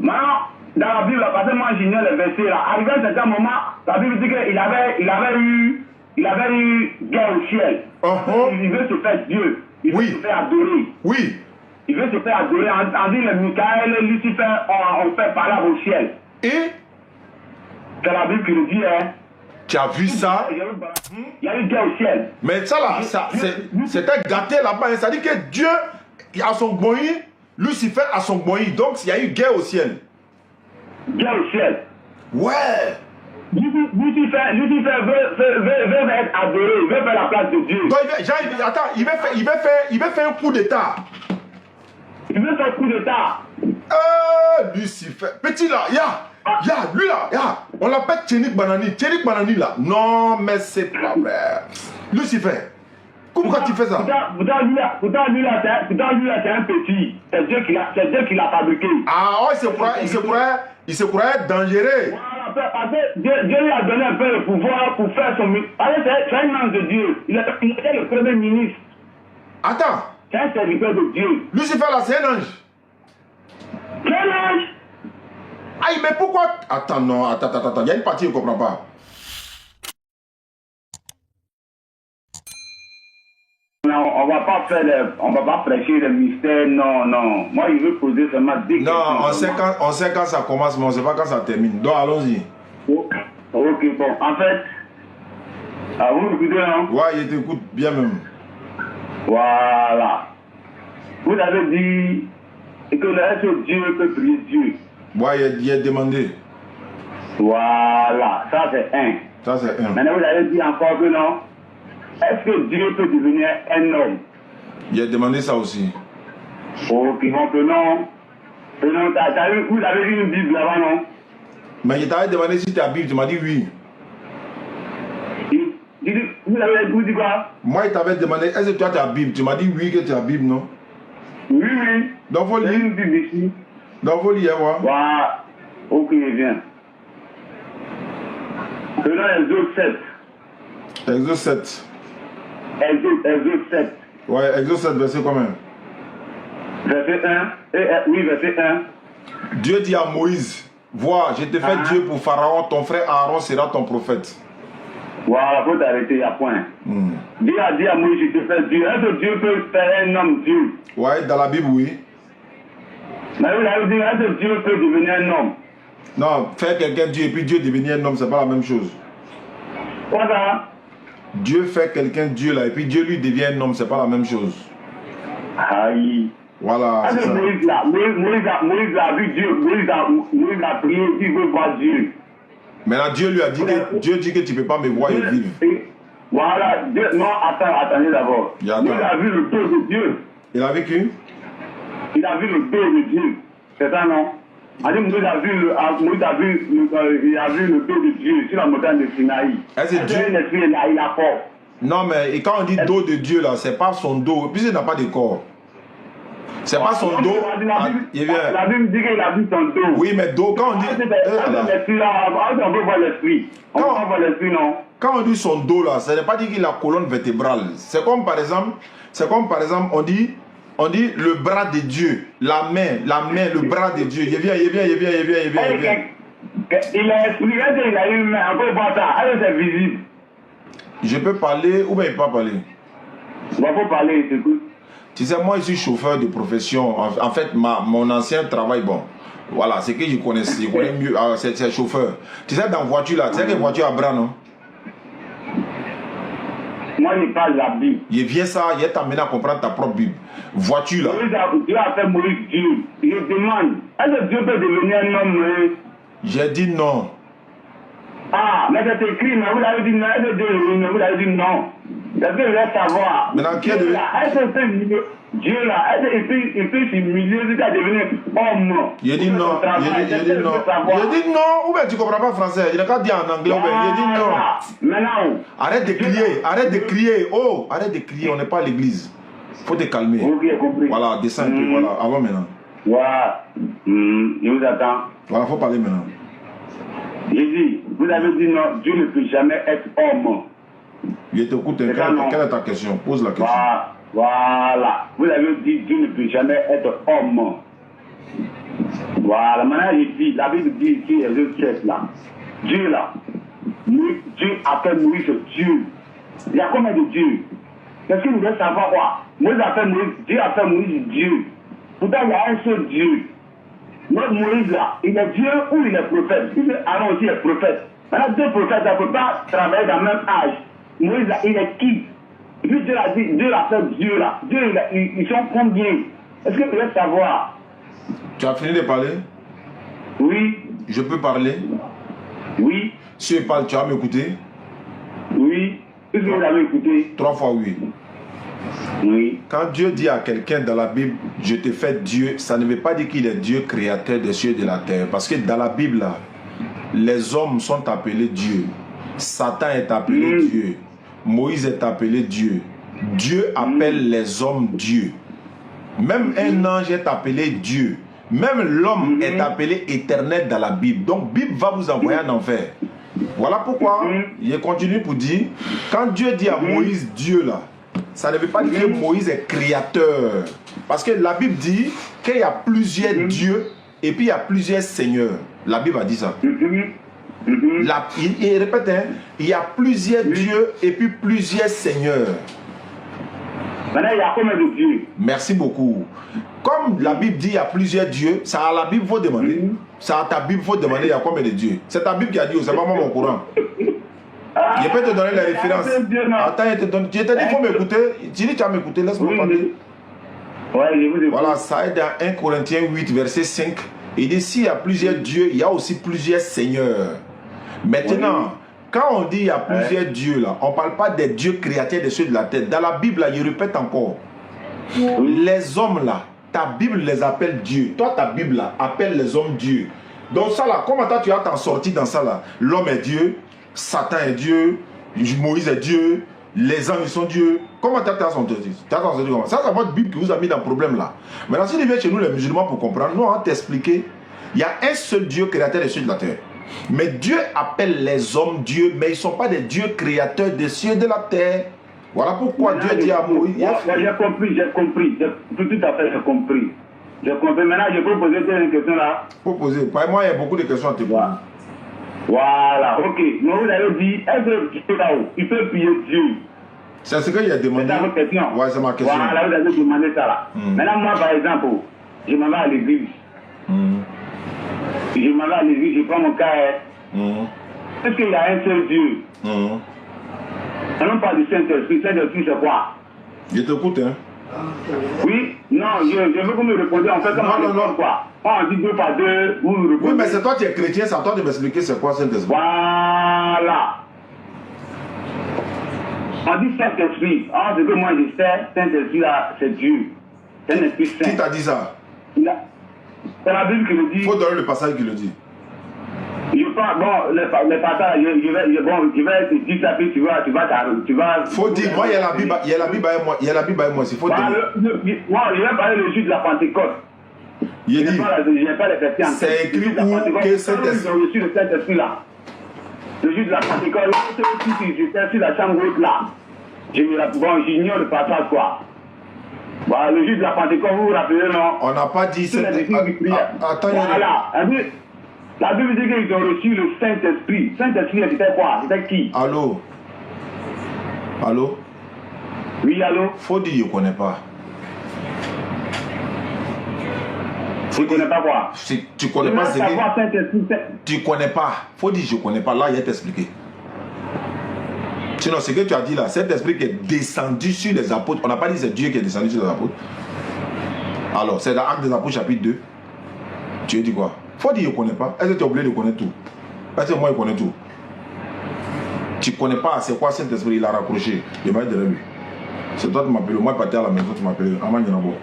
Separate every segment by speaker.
Speaker 1: Maintenant, dans la Bible, parce que moi j'ignore les versets là, arrivé à un certain moment, la Bible dit qu'il avait eu guerre au ciel. Il veut se faire Dieu, il veut se faire adorer.
Speaker 2: Oui.
Speaker 1: Il veut se faire adorer. On dit le Michael, Lucifer, on fait parler au ciel.
Speaker 2: Et
Speaker 1: c'est la Bible qui le dit, hein.
Speaker 2: Tu as vu ça?
Speaker 1: Il y a eu guerre au ciel.
Speaker 2: Mais ça là, c'était gâté là-bas. Ça dit que Dieu a son boï, Lucifer a son boï. Donc il y a eu guerre au ciel.
Speaker 1: Guerre au ciel.
Speaker 2: Ouais.
Speaker 1: Lucifer veut être adoré, il veut faire la place de Dieu.
Speaker 2: Donc, il veut faire un coup d'état.
Speaker 1: Il veut faire un coup d'état.
Speaker 2: Lucifer. Petit là, lui là, on l'appelle Tchenik Banani. Tchenik Banani là. Non, mais c'est pas vrai. Lucifer, pourquoi tu fais ça?
Speaker 1: Pourtant, lui là, c'est un petit. C'est Dieu qui l'a fabriqué.
Speaker 2: Ah, ouais, il se croyait dangereux.
Speaker 1: Voilà, parce que Dieu lui a donné un peu de pouvoir pour faire son... C'est un ange de Dieu. Il était le premier ministre.
Speaker 2: Attends.
Speaker 1: C'est un serviteur de Dieu.
Speaker 2: Lucifer là, c'est un ange.
Speaker 1: Quel ange?
Speaker 2: Aïe, mais pourquoi? Attends, non, attends. Il y a une partie, je ne comprends pas.
Speaker 1: Non, on va pas prêcher le mystère, non. Moi, il veut poser seulement des questions.
Speaker 2: Non, on sait quand ça commence, mais on ne sait pas quand ça termine. Donc, allons-y.
Speaker 1: Ok, bon. En fait, vous m'écoutez, non?
Speaker 2: Ouais, il t'écoute bien même.
Speaker 1: Voilà. Vous avez dit que le seul Dieu peut prier Dieu.
Speaker 2: Ouais, il a demandé.
Speaker 1: Voilà, ça c'est un. Maintenant, vous avez dit encore que non. Est-ce que Dieu peut devenir un homme?
Speaker 2: Il a demandé ça aussi.
Speaker 1: Ok, donc non. Vous avez lu une Bible là-bas, non?
Speaker 2: Mais je t'avais demandé si tu as la Bible, tu m'as dit oui.
Speaker 1: Vous avez dit quoi?
Speaker 2: Moi, je t'avais demandé, est-ce que tu as ta Bible? Tu m'as dit oui que tu as la Bible, non?
Speaker 1: Oui.
Speaker 2: Donc, faut lire.
Speaker 1: une Bible ici.
Speaker 2: Donc, faut lire, voir.
Speaker 1: Voilà. Ok, viens. Prenons Exode 7.
Speaker 2: Exode 7.
Speaker 1: Exode 7.
Speaker 2: Ouais, Exode 7, verset combien?
Speaker 1: Verset 1. Oui, verset 1.
Speaker 2: Dieu dit à Moïse, vois, je te fais Dieu pour Pharaon, ton frère Aaron sera ton prophète.
Speaker 1: Voilà, il faut t'arrêter, il y a point. Dieu a dit à Moïse, je te fais Dieu. Est-ce que Dieu peut faire un homme Dieu?
Speaker 2: Ouais, dans la Bible, oui.
Speaker 1: Mais vous avez dit, est-ce que Dieu peut devenir un homme?
Speaker 2: Non, faire quelqu'un Dieu et puis Dieu devenir un homme, c'est pas la même chose.
Speaker 1: Quoi ça?
Speaker 2: Dieu fait quelqu'un Dieu là et puis Dieu lui devient un homme, c'est pas la même chose.
Speaker 1: Aïe.
Speaker 2: Voilà.
Speaker 1: Est-ce que Moïse a vu Dieu, Moïse a prié, il veut voir Dieu.
Speaker 2: Maintenant Dieu lui a dit que Dieu dit que tu ne peux pas me voir et vivre.
Speaker 1: Voilà, Dieu, non, attendez d'abord. Moïse a vu le dos de Dieu.
Speaker 2: Il a vécu?
Speaker 1: Il a vu le dos de Dieu. C'est ça, non? Moïse a vu le dos de Dieu sur la montagne de Sinaï.
Speaker 2: Est-ce que Dieu...
Speaker 1: il a peur.
Speaker 2: Non, mais quand on dit dos de Dieu là, c'est pas son dos, puisqu'il n'a pas de corps. C'est pas son dos.
Speaker 1: La Bible dit qu'il a vu son dos.
Speaker 2: Oui, mais dos, quand on dit.
Speaker 1: On peut voir l'esprit. On peut voir l'esprit, non?
Speaker 2: Quand on dit son dos là, ça ne veut pas dire qu'il a la colonne vertébrale. C'est comme par exemple, on dit le bras de Dieu, la main, le bras de Dieu. Il vient.
Speaker 1: Il a expliqué qu'il a une main, on peut voir ça. Alors c'est visible.
Speaker 2: Je peux parler ou bien il ne peut pas parler?
Speaker 1: On peut parler, écoute.
Speaker 2: Tu sais, moi je suis chauffeur de profession. En fait, mon ancien travail, bon, voilà, c'est que je connais mieux, c'est chauffeur. Tu sais, dans la voiture là, tu sais que voiture à bras, non?
Speaker 1: Moi, je parle de la Bible.
Speaker 2: Il vient ça, il t'amène à comprendre ta propre Bible. Voiture là.
Speaker 1: Dieu a fait Moïse Dieu. Je demande, est-ce que Dieu peut devenir un homme?
Speaker 2: J'ai dit non.
Speaker 1: Ah, mais c'est écrit, mais vous avez dit non. Est-ce que Dieu est vous avez dit non. Parce que je veux savoir.
Speaker 2: Maintenant, qui est de...
Speaker 1: Est-ce que Dieu là, est-ce qu'il peut s'humilier jusqu'à devenir homme?
Speaker 2: Il dit non. Il dit non. Ou bien tu ne comprends pas français. Il n'a qu'à dire en anglais. Il dit non.
Speaker 1: Maintenant.
Speaker 2: Arrête de crier. Oh, arrête de crier. On n'est pas à l'église. Il faut te calmer.
Speaker 1: Ok, compris.
Speaker 2: Voilà, descends un peu. Voilà, avant maintenant.
Speaker 1: Voilà. Je vous attends.
Speaker 2: Voilà, il faut parler maintenant.
Speaker 1: J'ai dit, vous avez dit non, Dieu ne peut jamais être homme.
Speaker 2: Je t'écoute. Quelle est ta question? Pose la question.
Speaker 1: Voilà. Vous avez dit Dieu ne peut jamais être homme. Voilà, maintenant il dit, la Bible dit ici, les deux textes là. Dieu là. Dieu appelle Moïse Dieu. Il y a combien de dieux? Qu'est-ce que vous voulez savoir quoi? Moïse appelle Moïse, Dieu appelle Moïse Dieu. Pourtant il y a un seul Dieu. Notre Moïse là, il est Dieu ou il est prophète? Il est Aaron aussi est prophète. Maintenant deux prophètes ne peuvent pas travailler dans le même âge. Moïse là, il est qui? Et puis Dieu l'a dit, Dieu l'appelle Dieu là. Dieu, ils sont combien? Est-ce que vous voulez savoir?
Speaker 2: Tu as fini de parler?
Speaker 1: Oui.
Speaker 2: Je peux parler?
Speaker 1: Oui.
Speaker 2: Si je parle, tu vas m'écouter?
Speaker 1: Oui. Est-ce que vous avez écouté?
Speaker 2: 3 fois oui.
Speaker 1: Oui.
Speaker 2: Quand Dieu dit à quelqu'un dans la Bible, je te fais Dieu, ça ne veut pas dire qu'il est Dieu créateur des cieux et de la terre. Parce que dans la Bible, là, les hommes sont appelés Dieu. Satan est appelé Dieu. Moïse est appelé Dieu. Dieu appelle les hommes Dieu. Même un ange est appelé Dieu. Même l'homme est appelé éternel dans la Bible. Donc, Bible va vous envoyer en enfer. Voilà pourquoi je continue pour dire, quand Dieu dit à Moïse Dieu là, ça ne veut pas dire que Moïse est créateur. Parce que la Bible dit qu'il y a plusieurs dieux et puis il y a plusieurs seigneurs. La Bible a dit ça. Il répète, hein, il y a plusieurs dieux et puis plusieurs seigneurs.
Speaker 1: Maintenant, il y a combien de dieux?
Speaker 2: Merci beaucoup. Comme la Bible dit il y a plusieurs dieux, ça à la Bible il faut demander. Ça à ta Bible il faut demander il y a combien de dieux. C'est ta Bible qui a dit, c'est pas moi mon courant. Je peux te donner les références. Attends, je te donne. Je t'ai dit il faut m'écouter. Tu dis tu vas m'écouter, laisse-moi parler.
Speaker 1: Ouais, je vous écoute.
Speaker 2: Voilà, ça est dans 1 Corinthiens 8, verset 5. Il dit s'il y a plusieurs dieux, il y a aussi plusieurs seigneurs. Maintenant, quand on dit il y a plusieurs dieux là, on ne parle pas des dieux créateurs des cieux de la terre. Dans la Bible, là, je répète encore. Les hommes là, ta Bible les appelle Dieu. Toi, ta Bible là, appelle les hommes Dieu. Donc ça là, comment toi tu as t'en sorti dans ça là? L'homme est Dieu, Satan est Dieu, Moïse est Dieu, les anges sont Dieu. Comment tu as t'en sorti? Ça, c'est votre Bible qui vous a mis dans le problème là. Maintenant, si tu viens chez nous les musulmans pour comprendre, nous on va t'expliquer. Il y a un seul Dieu créateur des cieux de la terre. Mais Dieu appelle les hommes Dieu, mais ils ne sont pas des dieux créateurs des cieux et de la terre. Voilà pourquoi
Speaker 1: maintenant,
Speaker 2: Dieu dit à Moïse.
Speaker 1: J'ai compris. Tout à fait, j'ai compris. J'ai compris. Maintenant, je peux poser une question là.
Speaker 2: Faut poser. Par moi, il y a beaucoup de questions à te poser.
Speaker 1: Voilà, ok. Mais vous avez dit, est-ce que Dieu là-haut, il peut prier Dieu?
Speaker 2: C'est ce qu'il a demandé.
Speaker 1: C'est votre question.
Speaker 2: Ouais, c'est ma question.
Speaker 1: Voilà, vous avez demandé ça là. Maintenant, moi, par exemple, je m'en vais à l'église. Je m'en vais à l'église, je prends mon cas. Est-ce qu'il y a un seul Dieu? On parle du Saint-Esprit. Saint-Esprit, c'est quoi?
Speaker 2: Je t'écoute, hein.
Speaker 1: Oui, non, je veux que vous me répondiez en fait.
Speaker 2: Non.
Speaker 1: Quoi? On dit 2 par 2, vous me répondez.
Speaker 2: Oui, mais c'est toi qui es chrétien, c'est à toi de m'expliquer c'est quoi Saint-Esprit.
Speaker 1: Voilà. On dit Saint-Esprit. Ce que moi je sais, Saint-Esprit là, c'est Dieu. C'est un esprit saint.
Speaker 2: Qui t'a dit ça?
Speaker 1: C'est la Bible qui le dit.
Speaker 2: Il faut donner le passage qui le dit.
Speaker 1: Je parle, bon, les passages, je vais te dire ça, puis tu vas.
Speaker 2: Faut dire, moi, il y a la Bible avec moi, il faut dire.
Speaker 1: Moi, je vais parler le jour de la Pentecôte.
Speaker 2: Il dit,
Speaker 1: c'est
Speaker 2: écrit où que Saint-Esprit.
Speaker 1: Je suis le Saint-Esprit là. Le jour de la Pentecôte, j'étais sur la chambre haute là. J'ignore le passage quoi. Voilà, le jour de la Pentecôte, vous vous rappelez, non?
Speaker 2: On n'a pas dit Saint-Esprit. Attends,
Speaker 1: voilà. La Bible dit qu'ils ont reçu le Saint-Esprit. Saint-Esprit, c'était quoi? C'était qui?
Speaker 2: Allô?
Speaker 1: Oui, allô?
Speaker 2: Faut dire, je ne connais pas.
Speaker 1: Tu ne connais pas quoi?
Speaker 2: Si tu connais pas, c'est tu connais pas. Faut dire, je ne connais pas. Là, il va t'expliquer. Sinon, ce que tu as dit là, cet esprit qui est descendu sur les apôtres. On n'a pas dit c'est Dieu qui est descendu sur les apôtres. Alors, c'est dans Actes des Apôtres, chapitre 2. Tu as dit quoi? Faut dire, je ne connais pas. Est-ce que tu es obligé de connaître tout? Est-ce que moi, je connais tout? Tu ne connais pas, c'est quoi Saint-Esprit? Il a raccroché. Il va être de lui. C'est toi qui m'appelles. Moi, je partais à la maison, tu m'appelles. Aman Yanabo.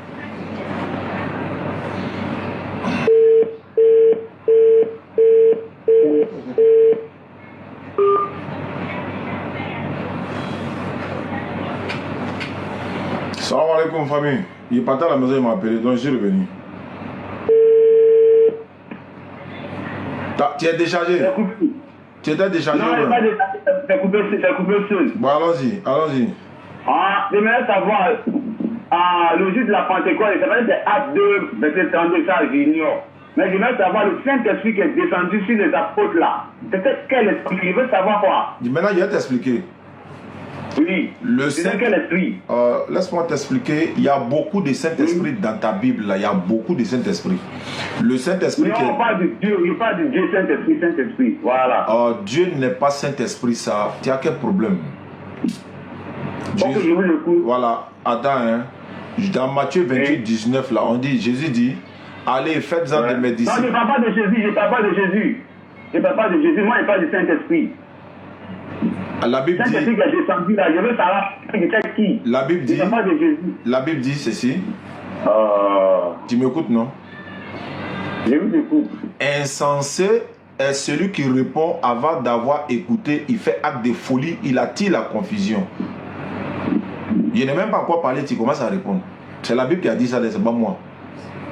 Speaker 2: Salam alaikum, famille. Il partait à la maison, il m'a appelé, donc je suis revenu. Tu es déchargé? Tu étais déchargé?
Speaker 1: Non, il n'est pas déchargé, c'est coupé seul.
Speaker 2: Bon, allons-y.
Speaker 1: J'aimerais savoir, le jour de la Pentecôte, c'est Acte 2, verset 32, ça, j'ignore. Mais je veux savoir le Saint-Esprit qui est descendu sur les apôtres là. C'était quel esprit? Je veux savoir quoi?
Speaker 2: Maintenant, je vais t'expliquer.
Speaker 1: Oui.
Speaker 2: Le
Speaker 1: C'était quel esprit?
Speaker 2: Laisse-moi t'expliquer. Il y a beaucoup de Saint-Esprit dans ta Bible. Là. Il y a beaucoup de Saint-Esprit. Le Saint-Esprit.
Speaker 1: Non, on parle de Dieu. Il parle de Dieu, Saint-Esprit, Saint-Esprit. Voilà.
Speaker 2: Dieu n'est pas Saint-Esprit, ça. Tu as quel problème?
Speaker 1: Dieu, je vous l'écoute.
Speaker 2: Voilà. Attends, hein. Dans Matthieu 28, 19, là, on dit, Jésus dit, allez, faites-en de mes disciples.
Speaker 1: Non, je ne parle pas de Jésus. Je ne parle pas de Jésus. Je ne parle pas de Jésus. Moi, je parle du Saint-Esprit.
Speaker 2: La Bible dit.
Speaker 1: Saint-Esprit qui est descendu là. Je veux savoir qui.
Speaker 2: La Bible dit.
Speaker 1: Je ne parle pas de Jésus.
Speaker 2: La Bible dit ceci. Tu m'écoutes, non?
Speaker 1: Je vous écoute.
Speaker 2: Insensé est celui qui répond avant d'avoir écouté. Il fait acte de folie. Il attire la confusion. Je n'ai même pas quoi parler. Tu commences à répondre. C'est la Bible qui a dit ça, c'est pas moi.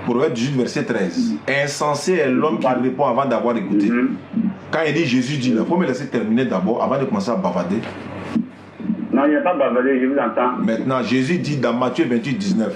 Speaker 2: Proverbe 18, verset 13. Insensé est l'homme qui répond avant d'avoir écouté. Quand il dit Jésus dit, il faut me laisser terminer d'abord avant de commencer à bavarder.
Speaker 1: Non, il n'y a pas bavardé, je vous entends.
Speaker 2: Maintenant, Jésus dit dans Matthieu 28, 19,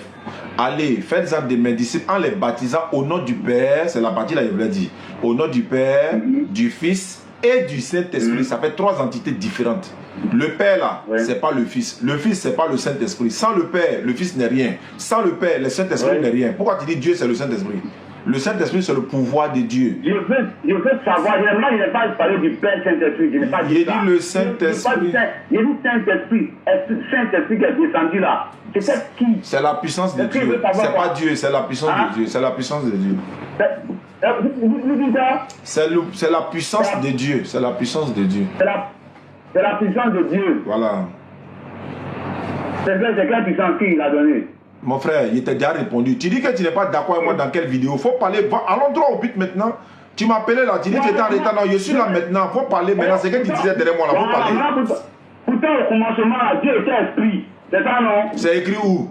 Speaker 2: allez, faites-en de mes disciples en les baptisant au nom du Père, c'est la partie là, je voulais dire, au nom du Père, du Fils et du Saint-Esprit. Ça fait trois entités différentes. Le Père là, c'est pas le Fils. Le Fils, c'est pas le Saint-Esprit. Sans le Père, le Fils n'est rien. Sans le Père, le Saint-Esprit n'est rien. Pourquoi tu dis Dieu, c'est le Saint-Esprit? Le Saint-Esprit, c'est le pouvoir de Dieu.
Speaker 1: Je veux savoir, je n'ai pas parlé du Père Saint-Esprit. Je n'ai pas dit ça.
Speaker 2: J'ai dit le Saint-Esprit.
Speaker 1: J'ai dit Saint-Esprit. Saint-Esprit qui est descendu là. C'est qui?
Speaker 2: C'est la puissance de Dieu. C'est pas Dieu, c'est la puissance de Dieu. C'est la puissance de Dieu. C'est la puissance de Dieu. C'est la puissance de Dieu.
Speaker 1: C'est la puissance de Dieu.
Speaker 2: Voilà.
Speaker 1: C'est quelle puissance qu'il a donné?
Speaker 2: Mon frère, il t'a déjà répondu. Tu dis que tu n'es pas d'accord avec moi dans quelle vidéo? Faut parler. Allons droit au but maintenant. Tu m'appelais là, tu dis que tu étais en retard. Non, je suis là maintenant. Faut parler maintenant. C'est que tu disais derrière moi là. Faut parler.
Speaker 1: Pourtant, au commencement, Dieu était esprit. C'est ça, non?
Speaker 2: C'est écrit où?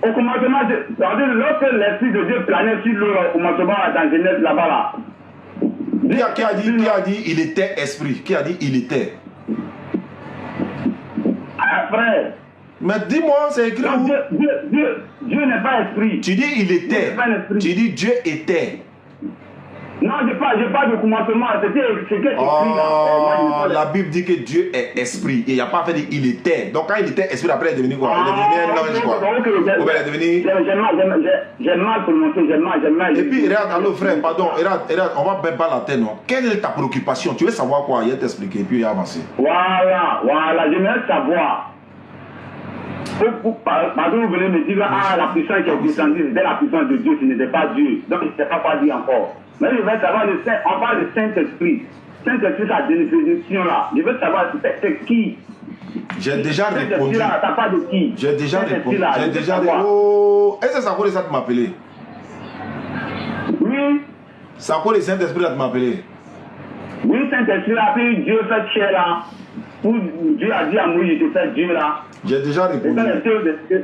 Speaker 1: Au commencement, lorsque l'esprit de Dieu planait sur l'eau, au commencement, dans Genèse là-bas là.
Speaker 2: Qui a dit il était esprit? Qui a dit il était?
Speaker 1: Ah, frère.
Speaker 2: Mais dis-moi, c'est écrit où?
Speaker 1: Dieu n'est pas esprit.
Speaker 2: Tu dis il était. Tu dis Dieu était.
Speaker 1: Non, je parle du commencement. C'était écrit là.
Speaker 2: La Bible dit que Dieu est esprit. Et il n'y a pas fait dire il était. Donc quand il était esprit, après il est devenu quoi? Il est devenu un ange quoi? Ou bien il est devenu...
Speaker 1: J'ai mal prononcé, j'ai mal.
Speaker 2: Et puis regarde, allô frère, pardon, regarde, on va même pas la tête, non? Quelle est ta préoccupation? Tu veux savoir quoi? Il va t'expliquer et puis il va avancer.
Speaker 1: Voilà, j'aimerais savoir. Pardon, vous venez me dire, la puissance qui est descendue, c'était la puissance de Dieu, ce n'était pas Dieu. Donc je ne sais pas quoi dire encore. Mais je veux savoir, on parle de Saint-Esprit. Saint-Esprit, sa définition là. Je veux savoir, c'est qui?
Speaker 2: J'ai déjà répondu.
Speaker 1: T'as pas de qui?
Speaker 2: J'ai déjà répondu. J'ai déjà répondu. Oh, est-ce que ça cause ça de m'appeler?
Speaker 1: Oui.
Speaker 2: Ça cause le Saint-Esprit là de m'appeler?
Speaker 1: Oui, Saint-Esprit là, puis Dieu fait chair là. Où Dieu a dit à Moïse, je te fais Dieu là.
Speaker 2: J'ai déjà répondu.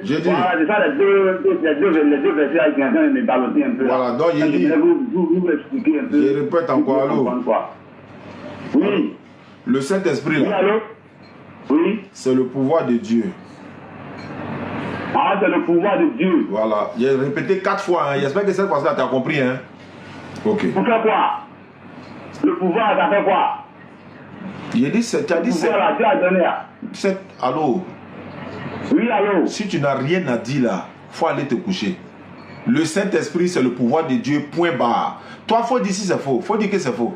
Speaker 1: J'ai dit. Voilà, c'est ça les deux versets qui sont en train de me balloter un peu.
Speaker 2: Voilà, donc j'ai dit.
Speaker 1: Vous expliquer un peu.
Speaker 2: Je répète encore, allô.
Speaker 1: Oui.
Speaker 2: Le Saint-Esprit là.
Speaker 1: Oui, allô. Oui.
Speaker 2: C'est le pouvoir de Dieu.
Speaker 1: Ah, c'est le pouvoir de Dieu.
Speaker 2: Voilà. J'ai répété 4 fois. Hein. J'espère que cette fois-là, tu as compris. Hein. Ok.
Speaker 1: Pour faire quoi? Le pouvoir, ça fait quoi?
Speaker 2: Tu as dit c'est.
Speaker 1: Dieu a donné.
Speaker 2: Allô.
Speaker 1: Oui, allô.
Speaker 2: Si tu n'as rien à dire là, faut aller te coucher. Le Saint-Esprit, c'est le pouvoir de Dieu, point barre. Toi, faut dire si c'est faux. Faut dire que c'est faux.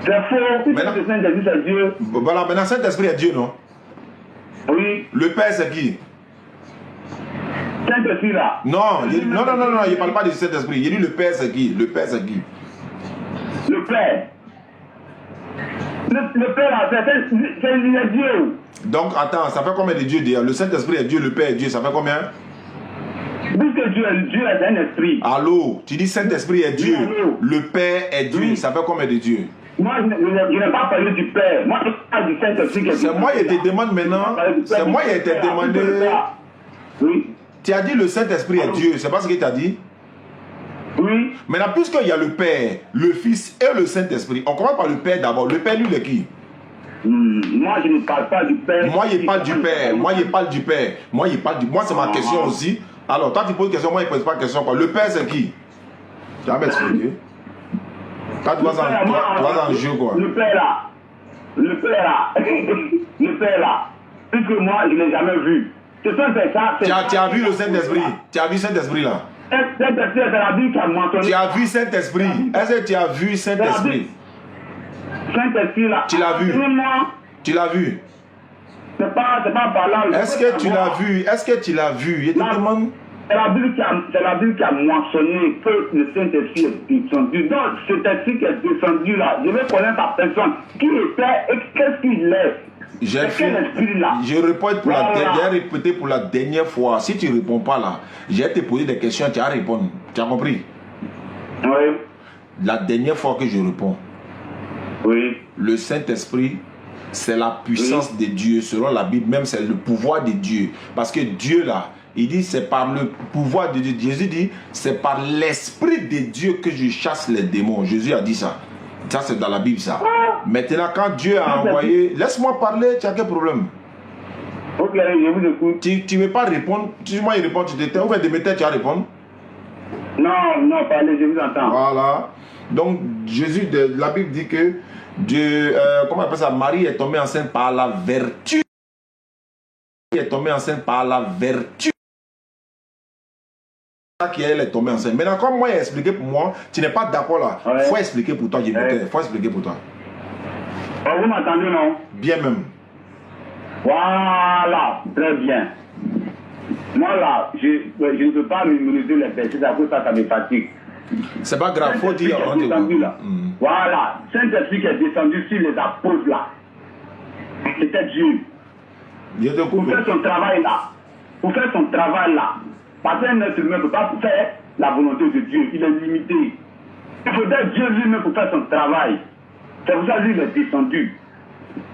Speaker 1: C'est faux. Maintenant, le Saint-Esprit, c'est Dieu.
Speaker 2: Voilà, maintenant, le Saint-Esprit est Dieu, non?
Speaker 1: Oui.
Speaker 2: Le Père, c'est qui?
Speaker 1: Saint-Esprit là.
Speaker 2: Non, il ne parle pas du Saint-Esprit. Il dit le Père, c'est qui? Le Père, c'est qui?
Speaker 1: Le Père. Le Père là, c'est Dieu.
Speaker 2: Donc, attends, ça fait combien de dieux déjà? Le Saint-Esprit est Dieu, le Père est Dieu, ça fait combien?
Speaker 1: Puisque Dieu est un esprit.
Speaker 2: Allô, tu dis Saint-Esprit est Dieu,
Speaker 1: oui,
Speaker 2: le Père est Dieu, ça fait combien de dieux?
Speaker 1: Moi, je n'ai pas parlé du Père. Moi, je parle du Saint-Esprit.
Speaker 2: C'est moi qui te demande maintenant. C'est moi qui te demandé.
Speaker 1: Oui.
Speaker 2: Tu as dit le Saint-Esprit est Dieu, c'est pas ce que tu as dit?
Speaker 1: Oui.
Speaker 2: Maintenant, puisqu'il y a le Père, le Fils et le Saint-Esprit, on commence par le Père d'abord. Le Père, lui, il est qui?
Speaker 1: Moi, je ne parle pas du Père.
Speaker 2: Moi, je parle du Père. Moi, je parle du Père. Moi, c'est ma question aussi. Alors, toi, tu poses une question, moi, je ne pose pas de question. Quoi. Le Père, c'est qui? Tu vas m'expliquer. Quand tu vas en jeu, quoi.
Speaker 1: Le père là, le père là, puisque moi, je ne l'ai jamais vu. C'est ça.
Speaker 2: Tu as vu le Saint-Esprit? Tu as vu Saint-Esprit là?
Speaker 1: Saint-Esprit, c'est la Bible qui a mentionné.
Speaker 2: Tu as vu Saint-Esprit? Est-ce que tu as vu Saint-Esprit?
Speaker 1: Saint-Esprit là.
Speaker 2: Tu l'as vu? Tu l'as vu?
Speaker 1: C'est pas par là.
Speaker 2: Est-ce que tu l'as vu? Est-ce que tu l'as vu? Je te demande.
Speaker 1: C'est la Bible qui a mentionné que le Saint-Esprit est descendu. Donc, cet esprit qui est descendu là, je vais connaître la personne. Qui était et qu'est-ce qu'il est?
Speaker 2: Je répète pour j'ai répété pour la dernière fois. Si tu ne réponds pas là, je vais te poser des questions, tu vas répondre. Tu as compris?
Speaker 1: Oui.
Speaker 2: La dernière fois que je réponds.
Speaker 1: Oui.
Speaker 2: Le Saint-Esprit, c'est la puissance de Dieu. Selon la Bible, même c'est le pouvoir de Dieu. Parce que Dieu là, il dit c'est par le pouvoir de Dieu. Jésus dit c'est par l'Esprit de Dieu que je chasse les démons. Jésus a dit ça. Ça c'est dans la Bible ça. Maintenant quand Dieu a envoyé... Laisse-moi parler, tu as quel problème?
Speaker 1: Ok, je vous écoute.
Speaker 2: Tu ne veux pas répondre? Si moi il répond, tu te tais. Ou bien de tu vas répondre?
Speaker 1: Non, parlez, je vous entends.
Speaker 2: Voilà. Donc Jésus, la Bible dit que Dieu, comment on appelle ça? Marie est tombée enceinte par la vertu. Elle est tombée enceinte par la vertu. Qui elle est tombée enceinte. Maintenant, comme moi, il a expliqué pour moi, tu n'es pas d'accord là. Il faut expliquer pour toi, il faut expliquer pour toi.
Speaker 1: Vous m'entendez, non?
Speaker 2: Bien même.
Speaker 1: Voilà, très bien. Moi là, je ne peux pas mémoriser les versets, à cause ça me fatigue.
Speaker 2: C'est pas grave, faut dire.
Speaker 1: Voilà, Saint-Esprit qui est descendu sur les apôtres là. C'était Dieu. Pour faire son travail là. Parce qu'un être humain ne peut pas faire la volonté de Dieu. Il est limité. Il faudrait Dieu lui-même pour faire son travail. C'est pour ça que lui il est descendu.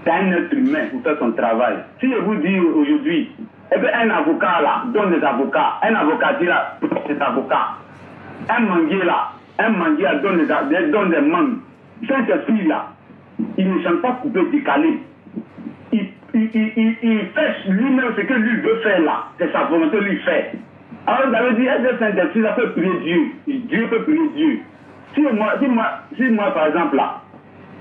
Speaker 1: C'est un être humain pour faire son travail. Si je vous dis aujourd'hui, un avocat là donne des avocats. Un avocat dit là, des avocats. Un manguier là donne des mangues. Saint-Esprit là, il ne chante pas couper, décaler. Il fait lui-même ce que lui veut faire là. C'est sa volonté lui fait. Alors vous avez dit, est-ce que Saint-Esprit là peut prier Dieu? Dieu peut prier Dieu. Si moi par exemple là,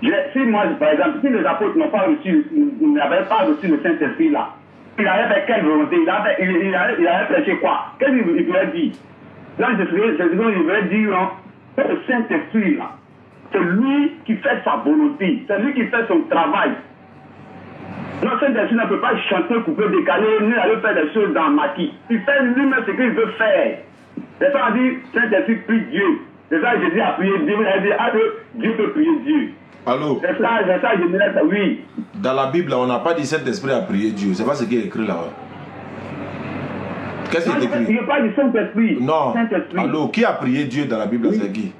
Speaker 1: si les apôtres n'avaient pas reçu le Saint-Esprit là, il avait fait quelle volonté? Il avait prêché quoi? Qu'est-ce qu'il pourrait dire? Là, c'est ce qu'il veut dire, que le Saint-Esprit là, c'est lui qui fait sa volonté, c'est lui qui fait son travail. Non, Saint-Esprit ne peut pas chanter, couper, décaler, ni aller faire des choses dans le maquis. Il fait lui-même ce qu'il veut faire. C'est ça, on dit, Saint-Esprit prie Dieu. C'est ça, Jésus a prié Dieu. Il a dit, Dieu peut prier Dieu.
Speaker 2: Allô?
Speaker 1: C'est ça, je me laisse, oui.
Speaker 2: Dans la Bible, on n'a pas dit Saint-Esprit a prié Dieu. C'est pas ce qui est écrit là. Qu'est-ce qui est écrit?
Speaker 1: Il n'y a pas du Saint-Esprit.
Speaker 2: Non.
Speaker 1: Saint-Esprit.
Speaker 2: Allô, qui a prié Dieu dans la Bible? Oui. C'est qui?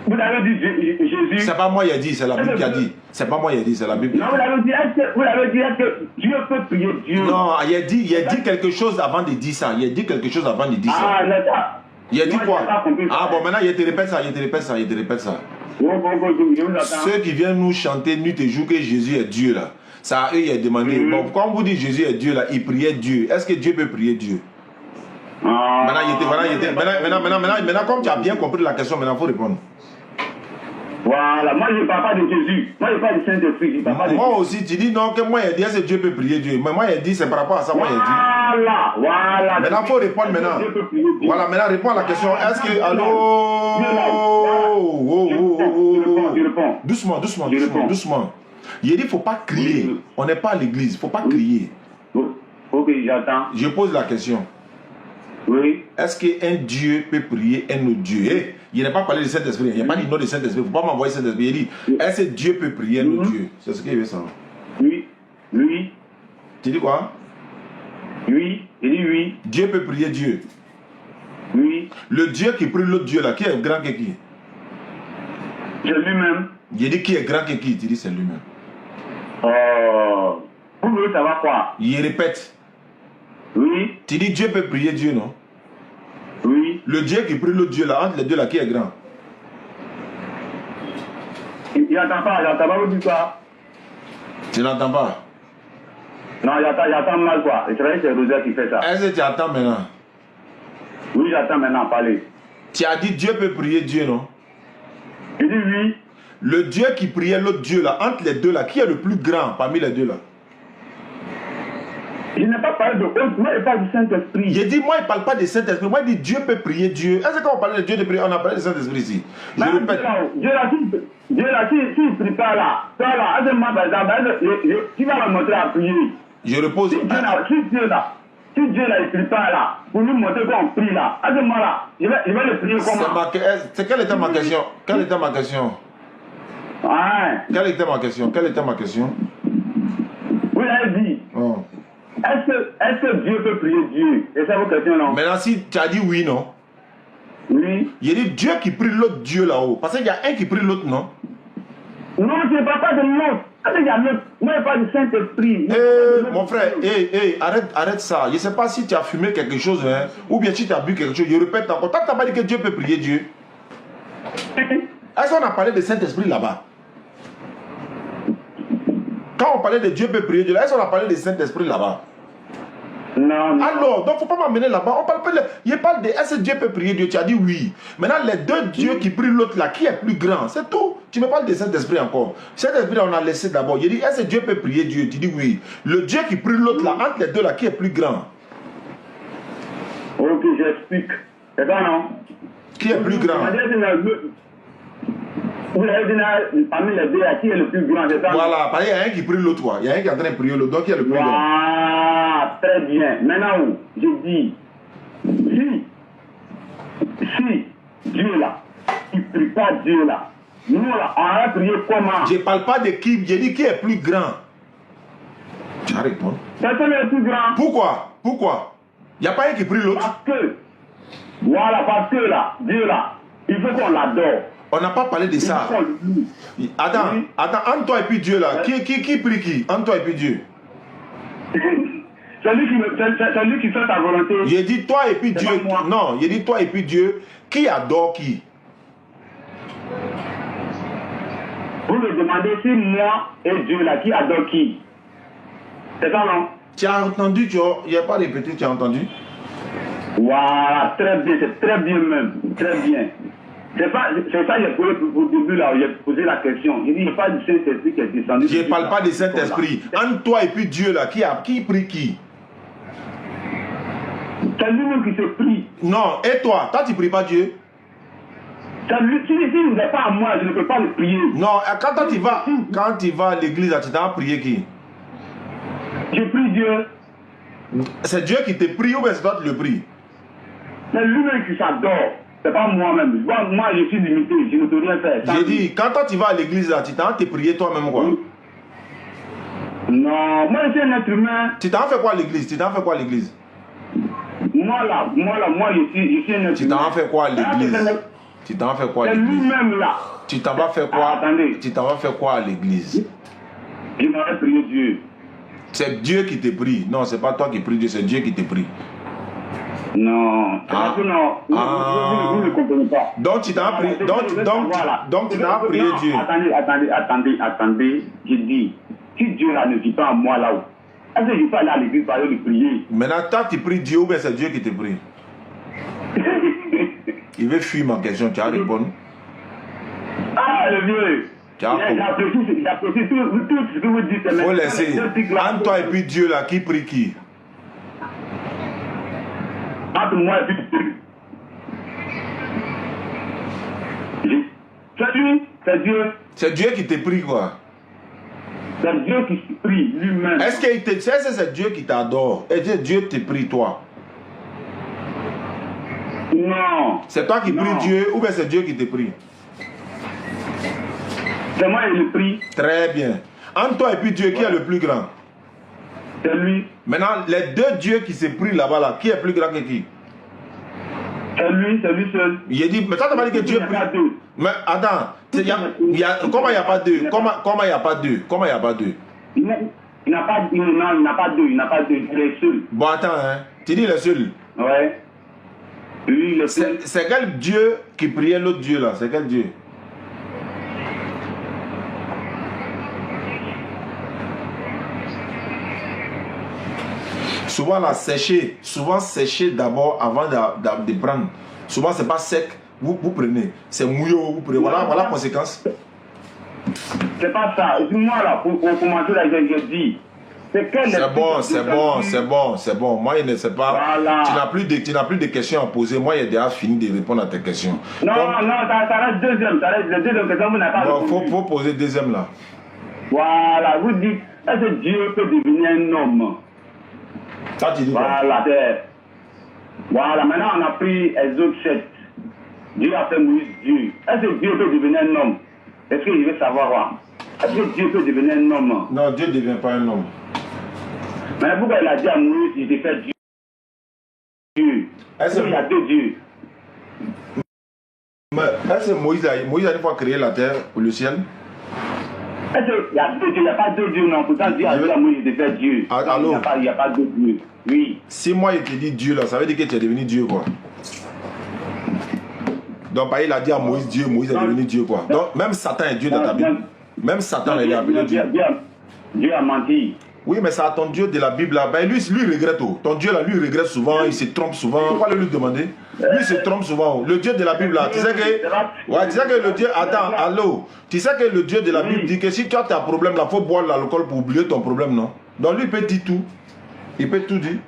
Speaker 1: Vous avez dit Jésus.
Speaker 2: C'est pas moi qui ai dit, c'est la Bible qui a dit. C'est pas moi qui ai dit, c'est la Bible.
Speaker 1: Non, vous avez dit que Dieu peut prier Dieu.
Speaker 2: Non, il a dit quelque chose avant de dire ça. Il a dit quelque chose avant de dire ça.
Speaker 1: Ah, d'accord.
Speaker 2: Il a dit quoi? Ah bon, maintenant il te répète ça. Ceux qui viennent nous chanter nuit et jour que Jésus est Dieu là. Ça eux, il a demandé. Bon, quand vous dites Jésus est Dieu là, il priait Dieu. Est-ce que Dieu peut prier Dieu? Maintenant, comme tu as bien compris la question, maintenant il faut répondre.
Speaker 1: Voilà, moi je ne parle pas de Jésus, moi je parle du Saint-Esprit.
Speaker 2: Moi aussi, tu dis non, que moi il dit est-ce que Dieu peut prier Dieu. Mais moi il dit c'est par rapport à ça, moi il dit.
Speaker 1: Voilà.
Speaker 2: Maintenant il faut répondre maintenant. Voilà, maintenant réponds à la question. Est-ce que. Allô? Doucement. Il dit il ne faut pas crier. On n'est pas à l'église, il ne faut pas crier.
Speaker 1: Ok, j'attends.
Speaker 2: Je pose la question.
Speaker 1: Oui.
Speaker 2: Est-ce qu'un Dieu peut prier un autre Dieu? Il n'a pas parlé de Saint-Esprit, il n'a pas dit non de Saint-Esprit, il ne faut pas m'envoyer Saint-Esprit. Il dit, est-ce que Dieu peut prier un autre Dieu? C'est ce qu'il veut savoir.
Speaker 1: Oui.
Speaker 2: Tu dis quoi?
Speaker 1: Oui, il dit oui.
Speaker 2: Dieu peut prier Dieu.
Speaker 1: Oui.
Speaker 2: Le Dieu qui prie l'autre Dieu là, qui est grand que qui?
Speaker 1: C'est lui-même.
Speaker 2: Il dit qui est grand que qui? Tu dis c'est lui-même.
Speaker 1: Vous voulez savoir quoi?
Speaker 2: Il répète.
Speaker 1: Oui.
Speaker 2: Tu dis Dieu peut prier Dieu, non?
Speaker 1: Oui.
Speaker 2: Le Dieu qui prie l'autre Dieu là, entre les deux là, qui est grand?
Speaker 1: Il n'entend pas, vous dites quoi?
Speaker 2: Tu n'entends pas?
Speaker 1: Non, il attend mal quoi. Et c'est vrai que c'est Rosaire qui fait ça.
Speaker 2: Est-ce que tu attends maintenant?
Speaker 1: Oui, j'attends maintenant, parler.
Speaker 2: Tu as dit Dieu peut prier Dieu, non?
Speaker 1: Je dis oui.
Speaker 2: Le Dieu qui priait l'autre Dieu là, entre les deux là, qui est le plus grand parmi les deux là?
Speaker 1: Je n'ai pas parlé de autre, moi je parle du Saint-Esprit.
Speaker 2: J'ai dit, moi, il ne parle pas du Saint-Esprit. Moi, il dit, Dieu peut prier Dieu. Est-ce que quand on parlait de Dieu de prier, on a parlé du Saint-Esprit ici? Je répète.
Speaker 1: Dieu là, si il ne prie pas là, toi là, à ce moment, par exemple, tu vas me montrer à prier.
Speaker 2: Je repose.
Speaker 1: Si Dieu là, il ne prie pas là, pour nous montrer qu'on prie là, à ce moment là, je vais le prier comment?
Speaker 2: Quelle était ma question? Quelle était ma question?
Speaker 1: Ouais.
Speaker 2: Quelle était ma question? Quelle était ma question?
Speaker 1: Vous l'avez dit.
Speaker 2: Oh.
Speaker 1: Est-ce que Dieu peut prier Dieu? C'est ça vos questions, non?
Speaker 2: Maintenant, si tu as dit oui, non?
Speaker 1: Oui.
Speaker 2: Il dit Dieu qui prie l'autre Dieu là-haut. Parce qu'il y a un qui prie l'autre, non?
Speaker 1: Non, je ne parle pas de l'autre. Il y a l'autre. Moi, je parle du Saint-Esprit.
Speaker 2: Mon frère, arrête ça. Je ne sais pas si tu as fumé quelque chose, hein, ou bien si tu as bu quelque chose. Je répète encore. Tant que tu n'as pas dit que Dieu peut prier Dieu. Est-ce qu'on a parlé de Saint-Esprit là-bas? Quand on parlait de Dieu peut prier Dieu, est-ce qu'on a parlé de Saint-Esprit là-bas?
Speaker 1: Non, non.
Speaker 2: Alors, donc il ne faut pas m'amener là-bas. On parle pas de... Il parle de est-ce que Dieu peut prier Dieu? Tu as dit oui. Maintenant, les deux dieux qui prient l'autre là, qui est plus grand? C'est tout. Tu me parles de Saint-Esprit encore. Saint-Esprit, on a laissé d'abord. Il dit est-ce que Dieu peut prier Dieu? Tu dis oui. Le Dieu qui prie l'autre là, entre les deux là, qui est plus grand?
Speaker 1: Ok, j'explique. C'est ça, non?
Speaker 2: Qui est plus grand?
Speaker 1: Vous l'avez dit parmi les deux, qui est le plus grand? C'est ça?
Speaker 2: Voilà, parce qu'il y a un qui prie l'autre. Il y a un qui est en train de prier l'autre. Donc, qui est le plus grand?
Speaker 1: Ah, très bien. Maintenant, je dis, si Dieu là, il ne prie pas Dieu là, nous là, on a prié comment?
Speaker 2: Je ne parle pas de qui, j'ai dit qui est plus grand. Tu vas répondre.
Speaker 1: Personne n'est plus grand.
Speaker 2: Pourquoi? Il n'y a pas un qui prie l'autre.
Speaker 1: Parce que là, Dieu là, il faut qu'on l'adore.
Speaker 2: On n'a pas parlé de ça. Attends, entre toi et puis Dieu là, qui prie qui? Entre toi et puis Dieu.
Speaker 1: C'est lui qui fait ta volonté.
Speaker 2: J'ai dit toi et puis Dieu. Non, j'ai dit toi et puis Dieu. Qui adore qui?
Speaker 1: Vous me demandez si moi et Dieu là, qui adore qui? C'est ça, non?
Speaker 2: Tu as entendu, il n'y a pas répété, tu as entendu?
Speaker 1: Voilà, très bien, c'est très bien même. Très bien. C'est ça, j'ai posé au début là, j'ai posé la question. J'ai dit, il n'y a pas du Saint-Esprit qui est descendu.
Speaker 2: Je ne parle pas du Saint-Esprit. Entre toi et puis Dieu là, qui prie qui?
Speaker 1: C'est lui-même qui se prie.
Speaker 2: Non, et toi tu ne pries pas Dieu?
Speaker 1: C'est lui, s'il n'est pas à moi, je ne peux pas le prier.
Speaker 2: Non, quand tu vas à l'église, tu t'as prié qui?
Speaker 1: Je prie Dieu.
Speaker 2: C'est Dieu qui te prie ou bien c'est toi qui le pries?
Speaker 1: C'est lui-même qui s'adore. C'est pas moi-même. Moi, je suis limité, je ne peux rien faire.
Speaker 2: J'ai dit, quand toi tu vas à l'église, là, tu t'en te prier toi-même quoi?
Speaker 1: Non, moi je suis un être humain.
Speaker 2: Tu t'en fais quoi à l'église?
Speaker 1: Moi je suis un être humain.
Speaker 2: Tu t'en fais quoi à l'église?
Speaker 1: C'est lui-même là.
Speaker 2: Tu t'en vas faire quoi?
Speaker 1: Attendez.
Speaker 2: Tu t'en vas faire quoi à l'église?
Speaker 1: Je m'aurais prié Dieu.
Speaker 2: C'est Dieu qui te prie. Non, c'est pas toi qui prie Dieu, c'est Dieu qui te prie.
Speaker 1: Non, non, vous ne comprenez pas.
Speaker 2: Donc tu t'en pries, donc tu t'en prié Dieu.
Speaker 1: Attendez, je dis, si Dieu là ne vit pas en moi là-haut, est-ce que je peux aller à l'église pour aller le prier?
Speaker 2: Maintenant, toi tu pries Dieu ou bien c'est Dieu qui te prie? Il veut fuir ma question, tu as répondu.
Speaker 1: Ah, le vieux. J'apprécie tout ce que vous dites.
Speaker 2: Il faut laisser. Entre toi et puis Dieu là, qui prie qui?
Speaker 1: Entre moi et puis Dieu. C'est lui, c'est Dieu.
Speaker 2: C'est Dieu qui te prie quoi?
Speaker 1: C'est Dieu qui se prie lui-même.
Speaker 2: Est-ce que c'est Dieu qui t'adore? Et Dieu te prie toi?
Speaker 1: Non.
Speaker 2: C'est toi qui pries Dieu ou bien c'est Dieu qui te prie?
Speaker 1: C'est moi qui le prie.
Speaker 2: Très bien. Entre toi et puis Dieu, qui est le plus grand?
Speaker 1: C'est lui.
Speaker 2: Maintenant, les deux dieux qui se prient là-bas, là, qui est plus grand que qui?
Speaker 1: C'est lui seul.
Speaker 2: Il dit, mais ça t'a pas dit que Dieu prie. Mais attends, comment il n'y a pas deux? Comment il n'y a pas deux? Comment il n'y a pas deux?
Speaker 1: Il n'a pas deux, il est le seul.
Speaker 2: Bon, attends, hein. Tu dis le seul?
Speaker 1: Ouais. Lui, le seul.
Speaker 2: C'est quel Dieu qui priait l'autre Dieu là? C'est quel Dieu? Souvent sécher d'abord avant de prendre. Souvent c'est pas sec, vous prenez. C'est mouillot, vous prenez. Voilà la conséquence.
Speaker 1: C'est pas ça. Et puis moi, là, pour commencer, là, j'ai dit. C'est bon. Moi, il ne sait pas. Voilà. Tu n'as plus de questions à poser. Moi, il a déjà fini de répondre à tes questions. Non, ça reste deuxième. Ça reste la deuxième question, vous n'avez pas répondu.
Speaker 2: Faut poser deuxième, là.
Speaker 1: Voilà, vous dites, est-ce que Dieu peut devenir un homme?
Speaker 2: Ça, tu dis quoi?
Speaker 1: Voilà, maintenant, on a pris Exode 7. Dieu a fait Moïse Dieu. Est-ce que Dieu peut devenir un homme? Est-ce qu'il veut savoir quoi? Est-ce que Dieu peut devenir un homme?
Speaker 2: Non, Dieu ne devient pas un homme.
Speaker 1: Mais pourquoi il a dit à Moïse, il te fait Dieu? Est-ce qu'il y a deux dieux?
Speaker 2: Mais est-ce que Moïse a une fois créé la terre ou le ciel?
Speaker 1: Est-ce qu'il y a deux dieux? Il n'y a pas deux dieux, non. Pourtant, Dieu a dit à Moïse, il te fait Dieu.
Speaker 2: Allô?
Speaker 1: Il n'y a pas deux dieux. Oui.
Speaker 2: Si moi, il te dit Dieu, là, ça veut dire que tu es devenu Dieu, quoi. Donc, il a dit à Moïse Dieu, Moïse est devenu Dieu, quoi. Donc, même Satan est Dieu dans ta Bible. Même Satan, il est appelé Dieu.
Speaker 1: Dieu a menti.
Speaker 2: Oui, mais ça, ton Dieu de la Bible, là, ben lui regrette tout. Ton Dieu, là, lui regrette souvent, il se trompe souvent. Pourquoi lui demander? Lui se trompe souvent. Le Dieu de la Bible, là, tu sais que le Dieu... Attends, allô? Tu sais que le Dieu de la Bible dit que si tu as un problème, là, il faut boire l'alcool pour oublier ton problème, non? Donc, lui, il peut dire tout. Il peut tout dire.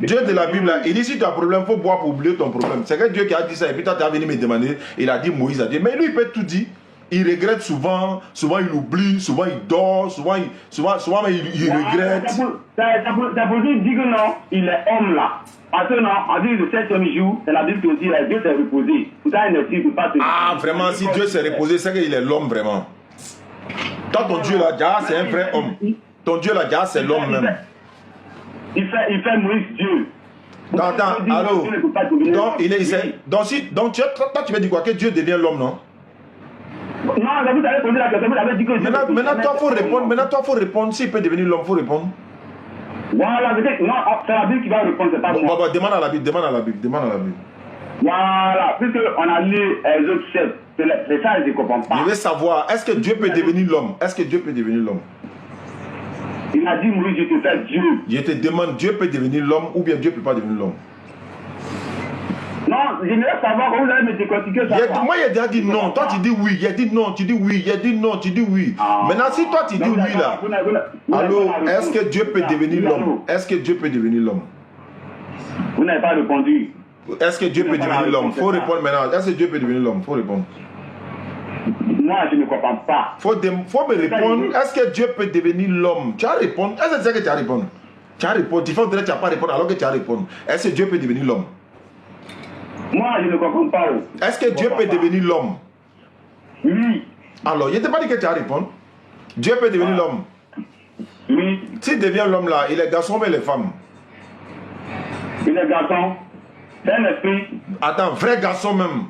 Speaker 2: Dieu de la Bible, là, il dit si tu as un problème, il faut boire pour oublier ton problème. C'est que Dieu qui a dit ça, et puis toi, tu es venu me demander, il a dit, Moïse a dit, mais lui, il peut tout dire. Il regrette souvent il oublie, souvent il dort, souvent il regrette.
Speaker 1: C'est pour lui dire que non, il est homme là. Parce que non, on dit le 7e jour, c'est la Bible qui dit Dieu s'est reposé. Pourtant, il ne dit pas que...
Speaker 2: Ah, vraiment, si Dieu s'est reposé, c'est qu'il est l'homme vraiment. Toi, ton Dieu là, déjà, c'est un vrai homme. Ton Dieu là, déjà, c'est l'homme même.
Speaker 1: Il fait Moïse Dieu.
Speaker 2: Attends, allô? Donc, toi, tu veux dire quoi? Que Dieu devient l'homme, non?
Speaker 1: Non, vous avez posé la question, vous avez dit que...
Speaker 2: Maintenant, toi, il faut répondre. S'il peut devenir l'homme, il faut répondre.
Speaker 1: Voilà, non, c'est la Bible qui va répondre, c'est pas moi.
Speaker 2: Bon, demande à la Bible.
Speaker 1: Voilà, puisqu'on a lu les autres 7, c'est ça, je ne comprends pas.
Speaker 2: Je veux savoir, est-ce que Dieu peut devenir l'homme?
Speaker 1: Il a dit, Moïse, je te fais Dieu.
Speaker 2: Je te demande, Dieu peut devenir l'homme ou bien Dieu ne peut pas devenir l'homme?
Speaker 1: Non, j'aimerais savoir comment vous allez me décortiquer ça.
Speaker 2: Moi, il a déjà dit non. Toi, tu dis oui. Il a dit non, tu dis oui. Il a dit non, tu dis oui. Maintenant, si toi, tu dis oui là. Alors, est-ce que Dieu peut devenir l'homme? Est-ce que Dieu peut devenir l'homme?
Speaker 1: Vous n'avez pas répondu.
Speaker 2: Est-ce que Dieu peut devenir l'homme? Il faut répondre maintenant. Est-ce que Dieu peut devenir l'homme? Il faut répondre.
Speaker 1: Moi, je ne comprends pas.
Speaker 2: Faut me répondre. Est-ce que Dieu peut devenir l'homme? Tu as répondu. Est-ce que tu sais que tu as répondu? Tu as répondu. Il faut dire que tu n'as pas répondu alors que tu as répondu. Est-ce que Dieu peut devenir l'homme?
Speaker 1: Moi, je ne comprends pas.
Speaker 2: Est-ce que Dieu peut devenir l'homme?
Speaker 1: Oui.
Speaker 2: Alors, il ne t'a pas dit que tu as répondu. Dieu peut devenir l'homme.
Speaker 1: Oui.
Speaker 2: S'il devient l'homme là, il est garçon mais les femmes.
Speaker 1: Il est garçon. C'est un esprit.
Speaker 2: Attends, vrai garçon même.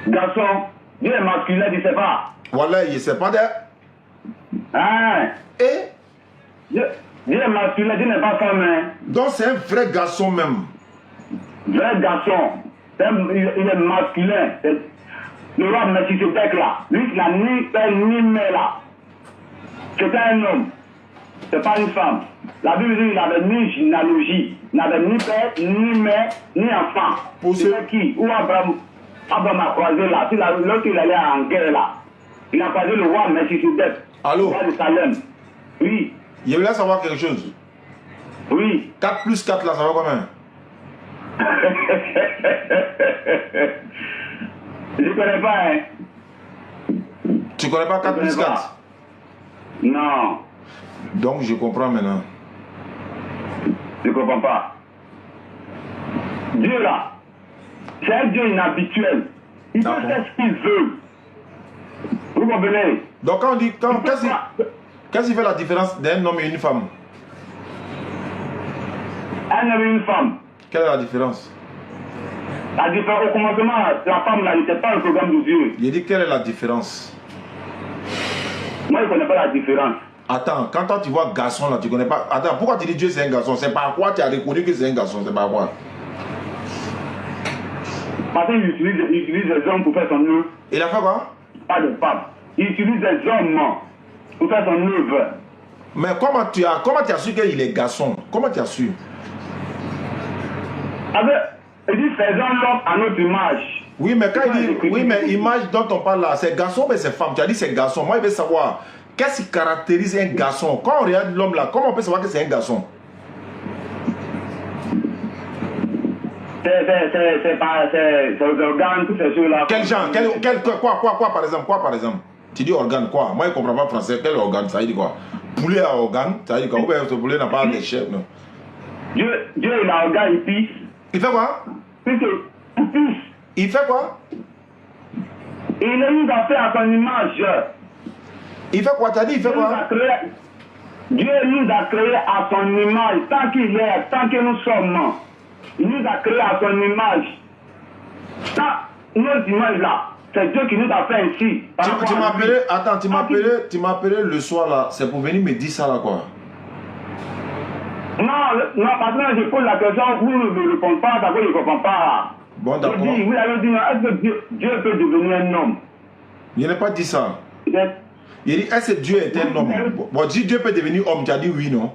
Speaker 1: Garçon. Dieu est masculin, il ne sait pas.
Speaker 2: Voilà, il ne sait pas de...
Speaker 1: Ah.
Speaker 2: Et
Speaker 1: Dieu est masculin, Dieu n'est pas femme. Hein.
Speaker 2: Donc c'est un vrai garçon même.
Speaker 1: Vrai garçon. Il est masculin. Le roi Melchisedec là. Lui, il n'a ni père ni mère là. C'était un homme. C'est pas une femme. La Bible dit qu'il n'avait ni généalogie. Il n'avait ni père, ni mère, ni enfant.
Speaker 2: Pour
Speaker 1: c'est qui? Où Abraham a croisé là. Lorsqu'il allait en guerre là. Il a croisé le roi Melchisedec.
Speaker 2: Allô?
Speaker 1: Le roi de Salem. Oui.
Speaker 2: Je voulais savoir quelque chose.
Speaker 1: Oui.
Speaker 2: 4 plus 4 là, ça va combien?
Speaker 1: Je connais pas, hein.
Speaker 2: Tu connais pas 4 plus 4?
Speaker 1: Non.
Speaker 2: Donc je comprends maintenant.
Speaker 1: Je comprends pas. Dieu là, c'est un Dieu inhabituel. Il peut faire ce qu'il veut. Vous comprenez?
Speaker 2: Donc quand on dit, qu'est-ce qui fait la différence d'un homme et une femme?
Speaker 1: Un homme et une femme.
Speaker 2: Quelle est la différence?
Speaker 1: La différence, au commencement, la femme là n'était pas un programme de Dieu.
Speaker 2: Il dit quelle est la différence?
Speaker 1: Moi, je ne connais pas la différence.
Speaker 2: Attends, quand toi tu vois garçon là, tu connais pas. Attends, pourquoi tu dis Dieu c'est un garçon? C'est par quoi tu as reconnu que c'est un garçon? C'est par quoi?
Speaker 1: Parce qu'il utilise les hommes pour faire son œuvre.
Speaker 2: Il a fait quoi?
Speaker 1: Pas de femme. Il utilise les hommes pour faire son œuvre.
Speaker 2: Mais comment tu as su qu'il est garçon? Comment tu as su?
Speaker 1: Il dit faisons l'homme à notre image.
Speaker 2: Oui, mais quand il dit, oui, mais image dont on parle là, c'est garçon ou c'est femme? Tu as dit c'est garçon. Moi, je veux savoir, qu'est-ce qui caractérise un garçon? Quand on regarde l'homme là, comment on peut savoir que c'est un garçon?
Speaker 1: C'est aux organes, toutes ces choses-là.
Speaker 2: Quel genre? Quoi, par exemple? Quoi, par exemple? Tu dis organe, quoi? Moi, je ne comprends pas français. Quel organe? Ça veut dire quoi? Poulet à organe? Ça veut dire quoi? Ou bien ce poulet n'a pas de chef, non?
Speaker 1: Dieu, il a organe, il pisse.
Speaker 2: Il fait quoi?
Speaker 1: Il pisse.
Speaker 2: Il fait quoi?
Speaker 1: Il nous a fait à son image.
Speaker 2: Il fait quoi? Tu as dit, il fait quoi?
Speaker 1: Dieu nous a créé à son image. Tant qu'il est, tant que nous sommes, il nous a créé à son image. Notre image là, c'est Dieu qui nous a fait ainsi.
Speaker 2: Tu m'as appelé, attends, tu m'as appelé le soir là, c'est pour venir me dire ça là quoi?
Speaker 1: Non, parce que je pose la question, vous ne me répondez pas, ça veut dire que je ne comprends pas.
Speaker 2: Bon, d'accord.
Speaker 1: Vous avez dit, est-ce que Dieu peut devenir un homme?
Speaker 2: Je n'ai pas dit ça. Il dit, est-ce que Dieu est un homme? Bon, si Dieu peut devenir homme, tu as dit oui, non?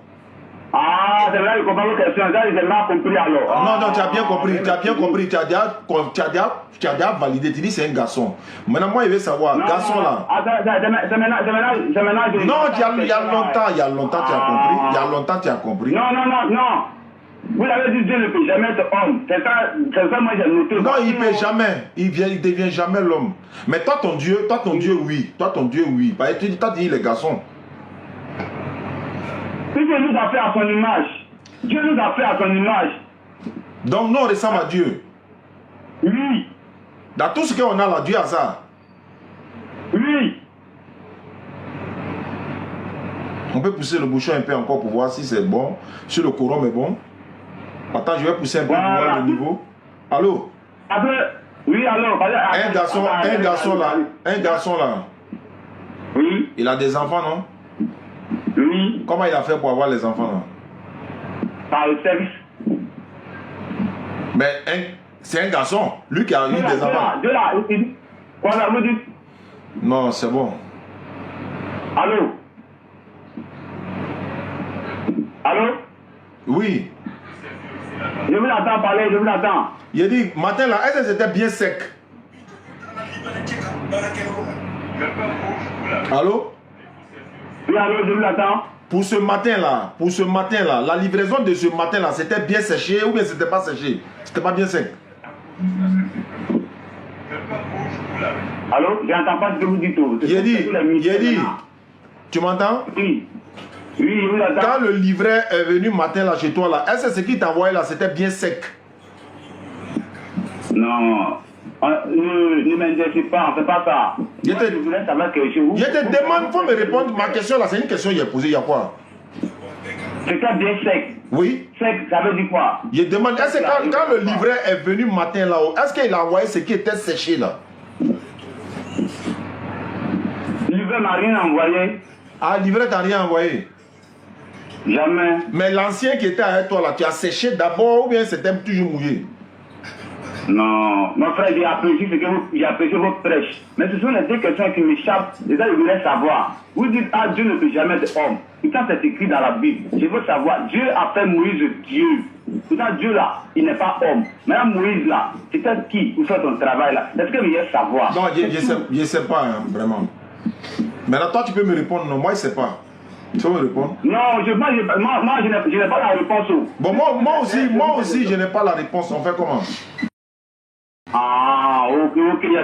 Speaker 1: Ah, c'est vrai, je comprends vos questions. J'ai mal compris alors.
Speaker 2: Non, tu as bien compris, tu as déjà validé, tu dis c'est un garçon. Maintenant, moi, je veux savoir, garçon là.
Speaker 1: C'est maintenant.
Speaker 2: Non, il y a longtemps, tu as compris. Il y a longtemps, tu as compris.
Speaker 1: Non. Vous avez dit Dieu ne peut jamais être homme. C'est ça, moi j'ai noté.
Speaker 2: Non, il ne peut jamais. Il devient jamais l'homme. Mais toi, ton Dieu, oui. Toi, ton Dieu, oui. Parce que tu as dit les garçons.
Speaker 1: Dieu nous a fait à son image. Dieu nous a fait à son image.
Speaker 2: Donc, nous, on ressemble à Dieu.
Speaker 1: Oui.
Speaker 2: Dans tout ce qu'on a là, Dieu a ça.
Speaker 1: Oui.
Speaker 2: On peut pousser le bouchon un peu encore pour voir si c'est bon, si le courant est bon. Attends, je vais pousser un peu pour voir le niveau. Allô?
Speaker 1: Oui, allô?
Speaker 2: Un garçon là.
Speaker 1: Oui.
Speaker 2: Il a des enfants, non?
Speaker 1: Oui.
Speaker 2: Comment il a fait pour avoir les enfants là?
Speaker 1: Par le sexe.
Speaker 2: Mais c'est un garçon, lui qui a eu des enfants.
Speaker 1: Voilà, vous dites.
Speaker 2: Non, c'est bon.
Speaker 1: Allô? Allô?
Speaker 2: Oui.
Speaker 1: Je vous attends parler, je vous attends.
Speaker 2: Il a dit, matin là, est-ce que c'était bien sec? Allô?
Speaker 1: Oui, allô, je vous attends.
Speaker 2: Pour ce matin là, la livraison de ce matin là, c'était bien séché ou bien c'était pas séché? C'était pas bien sec?
Speaker 1: Allô? J'entends pas ce que vous dites.
Speaker 2: Il a dit, tu m'entends?
Speaker 1: Oui. Oui, je vous attends.
Speaker 2: Quand le livret est venu matin là chez toi là, est-ce que ce qu'il t'a envoyé là, c'était bien sec?
Speaker 1: Non. Ne m'intéresse pas, on ne fait pas ça. Je voulais savoir que chez vous.
Speaker 2: Je te demande, il faut me répondre. Ma question là, c'est une question que j'ai posée il y a quoi?
Speaker 1: C'était bien sec.
Speaker 2: Oui.
Speaker 1: Sec, ça veut dire quoi?
Speaker 2: Je demande, est-ce que quand le livret est venu matin là, est-ce qu'il a envoyé ce qui était séché là?
Speaker 1: Le livret m'a rien envoyé.
Speaker 2: Ah, le livret t'a rien envoyé?
Speaker 1: Jamais.
Speaker 2: Mais l'ancien qui était avec toi là, tu as séché d'abord ou bien c'était toujours mouillé?
Speaker 1: Non, mon frère, j'ai apprécié votre prêche. Mais ce sont les deux questions qui m'échappent. Et ça, je voulais savoir. Vous dites, ah, Dieu ne peut jamais être homme. Pourtant, c'est écrit dans la Bible. Je veux savoir, Dieu a fait Moïse Dieu. Pourtant, Dieu là, il n'est pas homme. Maintenant, Moïse là, c'était qui pour faire ton travail là? Est-ce que vous voulez savoir?
Speaker 2: Non, je ne sais pas, hein, vraiment. Maintenant, toi, tu peux me répondre, non, moi, je ne sais pas. Tu peux me répondre?
Speaker 1: Non, moi, je n'ai pas la réponse.
Speaker 2: Bon, moi aussi, je n'ai pas la réponse. On fait comment?
Speaker 1: Ah, ok, j'ai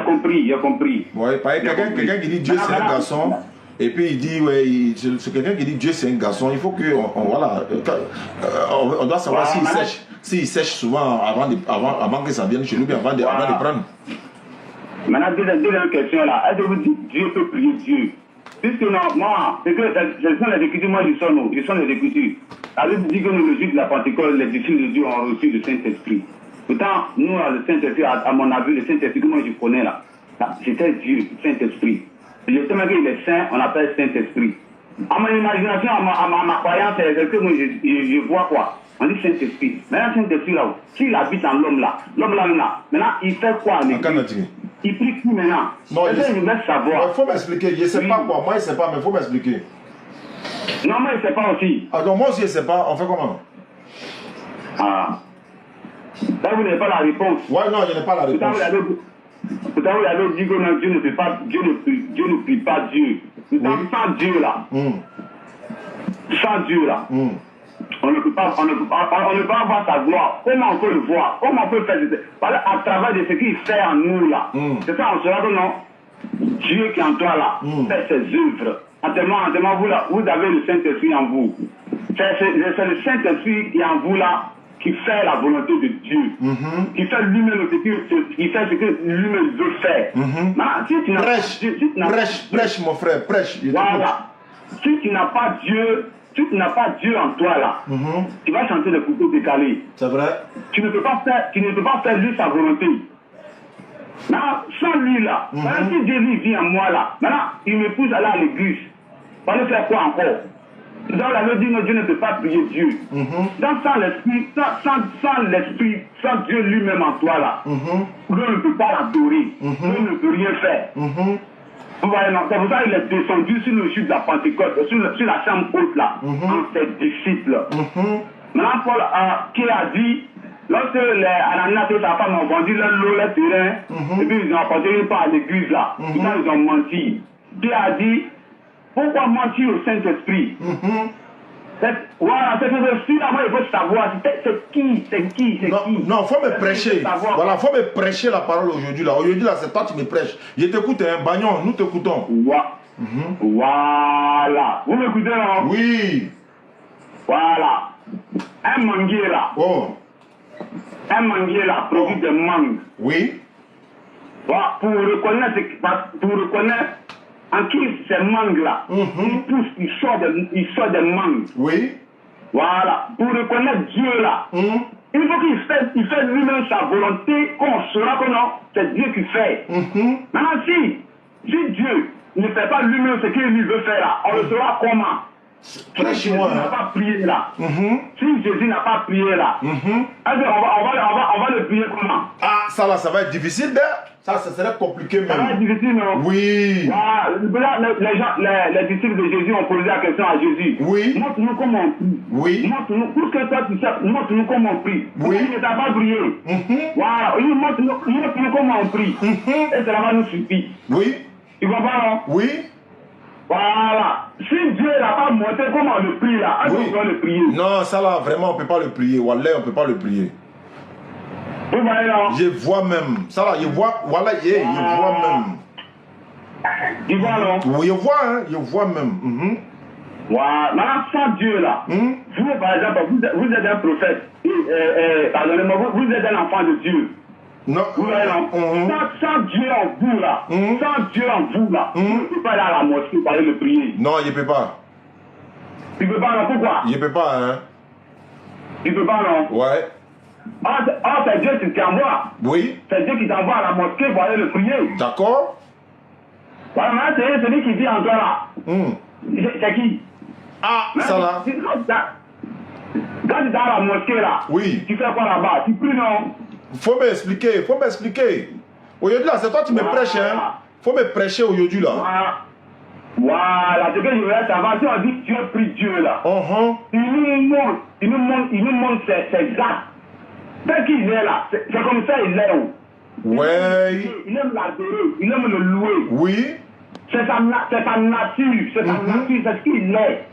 Speaker 1: compris.
Speaker 2: Ouais, quelqu'un qui dit Dieu c'est un garçon, et puis il dit, ouais, c'est quelqu'un qui dit Dieu c'est un garçon, il faut que, voilà, on doit savoir s'il sèche souvent avant que ça vienne chez nous, bien avant de prendre.
Speaker 1: Maintenant, deuxième question là, est-ce que vous dites Dieu peut prier Dieu? Puisque non, moi, c'est que ce sont les Écritures, moi je sonne les Écritures. La Bible dit que nous, le jour de la Pentecôte, les disciples de Dieu ont reçu le Saint-Esprit. Pourtant, nous, le Saint-Esprit, à mon avis, le Saint-Esprit que moi je connais là, c'était Dieu, le Saint-Esprit. Je sais même qu'il est saint, on l'appelle Saint-Esprit. À mon imagination, à ma croyance, c'est que moi je vois quoi? On dit Saint-Esprit. Maintenant, Saint-Esprit là, s'il habite en l'homme là, maintenant, il fait quoi? Il prie qui maintenant?
Speaker 2: Non,
Speaker 1: je veux savoir.
Speaker 2: Il faut m'expliquer, je ne sais pas quoi, moi je ne sais pas, mais il faut m'expliquer.
Speaker 1: Non, moi je ne sais pas aussi.
Speaker 2: Ah, donc moi aussi je ne sais pas, on fait comment?
Speaker 1: Ah. Là, vous n'avez pas la réponse.
Speaker 2: Ouais, non, je n'ai pas la réponse.
Speaker 1: Tout à l'heure, il avait dit que non, Dieu ne prie pas Dieu. Sans Dieu là. Sans Dieu là. On ne peut pas avoir sa gloire. Comment on peut le voir? Comment on peut faire à travers de ce qu'il fait en nous là. C'est ça, on sera que non. Dieu qui est en toi là, fait ses œuvres. Entièrement, vous avez le Saint-Esprit en vous. C'est le Saint-Esprit qui est en vous là, qui fait la volonté de Dieu. Qui fait lui-même ce que lui-même veut faire.
Speaker 2: Prêche, mon frère, prêche.
Speaker 1: Voilà. Si tu n'as pas Dieu, en toi là, tu vas chanter le couteau décalé.
Speaker 2: C'est vrai.
Speaker 1: Tu ne peux pas faire lui sa volonté. Maintenant, sans lui là, maintenant, si Dieu lui vient en moi là, maintenant, il me pousse à aller à l'église. On va faire quoi encore? Nous avons la dit, non, Dieu ne peut pas prier Dieu. Donc, sans l'esprit, sans Dieu lui-même en toi là, Dieu ne peut pas l'adorer. Dieu ne peut rien faire. Vous voyez, c'est pour ça qu'il est descendu sur le chute de la Pentecôte, sur la chambre haute là, en ses disciples. Maintenant, Paul qui a dit, lorsque les Ananias et sa femme ont vendu leur lot, leur terrain, et puis ils ont apporté une part à l'église là, ils ont menti. Qui a dit, pourquoi mentir au Saint-Esprit? Voilà, c'est ceci là, moi il faut savoir, c'est qui?
Speaker 2: Non, faut me prêcher. Voilà, faut me prêcher la parole aujourd'hui là. Aujourd'hui là, c'est toi qui me prêches. Je t'écoute, hein, Bagnon, nous t'écoutons.
Speaker 1: Voilà. Vous m'écoutez là?
Speaker 2: Oui.
Speaker 1: Voilà. Un manguier là. Un manguier là, produit des mangues.
Speaker 2: Oui.
Speaker 1: Voilà, pour reconnaître en qui ces mangues-là, il pousse, il sort des mangues.
Speaker 2: Oui.
Speaker 1: Voilà. Pour reconnaître Dieu là, il faut qu'il fait lui-même sa volonté, qu'on saura que non, c'est Dieu qui fait. Maintenant, si Dieu ne fait pas lui-même ce qu'il lui veut faire là, on le saura comment? Si Jésus n'a pas prié là, si Jésus n'a pas prié là, on va le prier comment?
Speaker 2: Ah, ça là, ça va être difficile d'ailleurs. Ça serait compliqué même.
Speaker 1: Ça va être difficile, non?
Speaker 2: Oui.
Speaker 1: Les disciples de Jésus ont posé la question à Jésus.
Speaker 2: Oui.
Speaker 1: Montre-nous comment on prie.
Speaker 2: Oui.
Speaker 1: Montre-nous, pour que toi tu sais, montre-nous comment on prie.
Speaker 2: Oui.
Speaker 1: Il ne t'a pas prié. Voilà. Montre-nous comment on prie. Et cela va nous suffire.
Speaker 2: Oui.
Speaker 1: Tu comprends, non?
Speaker 2: Oui.
Speaker 1: Voilà. Si Dieu n'a pas montré comment on le prie là, on doit le prier.
Speaker 2: Non, ça là, vraiment, on ne peut pas le prier. Wallah, on ne peut pas le prier.
Speaker 1: Vous voyez là?
Speaker 2: Je vois même. Ça là, je vois. Voilà, je vois même.
Speaker 1: Tu vois non?
Speaker 2: Oui, je vois, hein. Je vois même.
Speaker 1: Voilà. Maintenant, sans Dieu là, vous par exemple, vous êtes un prophète. Pardonnez-moi, vous êtes un enfant de Dieu.
Speaker 2: Non.
Speaker 1: Vous voyez non? Sans Dieu en vous là, sans Dieu en vous là, vous ne pouvez pas aller à la mosquée pour aller le prier.
Speaker 2: Non, je ne peux pas.
Speaker 1: Tu ne peux pas, non? Pourquoi?
Speaker 2: Je ne peux pas, hein.
Speaker 1: Tu ne peux pas, non?
Speaker 2: Ouais.
Speaker 1: C'est Dieu qui t'envoie.
Speaker 2: Oui.
Speaker 1: C'est Dieu qui t'envoie à la mosquée pour aller le prier.
Speaker 2: D'accord.
Speaker 1: Voilà, maintenant, c'est celui qui vit en toi là. C'est qui?
Speaker 2: Ah, ça là.
Speaker 1: Quand tu es à la mosquée là,
Speaker 2: oui.
Speaker 1: Tu fais quoi là-bas? Tu pries, non?
Speaker 2: Faut m'expliquer. Aujourd'hui là, c'est toi qui me prêches, hein. Faut me prêcher aujourd'hui là.
Speaker 1: Voilà, ce que je voulais savoir, si on dit que Dieu prie Dieu là, il nous montre ses actes. Tel qu'il est là, c'est comme ça il est.
Speaker 2: Ouais.
Speaker 1: Il aime l'adorer, il aime le louer.
Speaker 2: Oui.
Speaker 1: C'est sa nature, c'est ce qu'il est.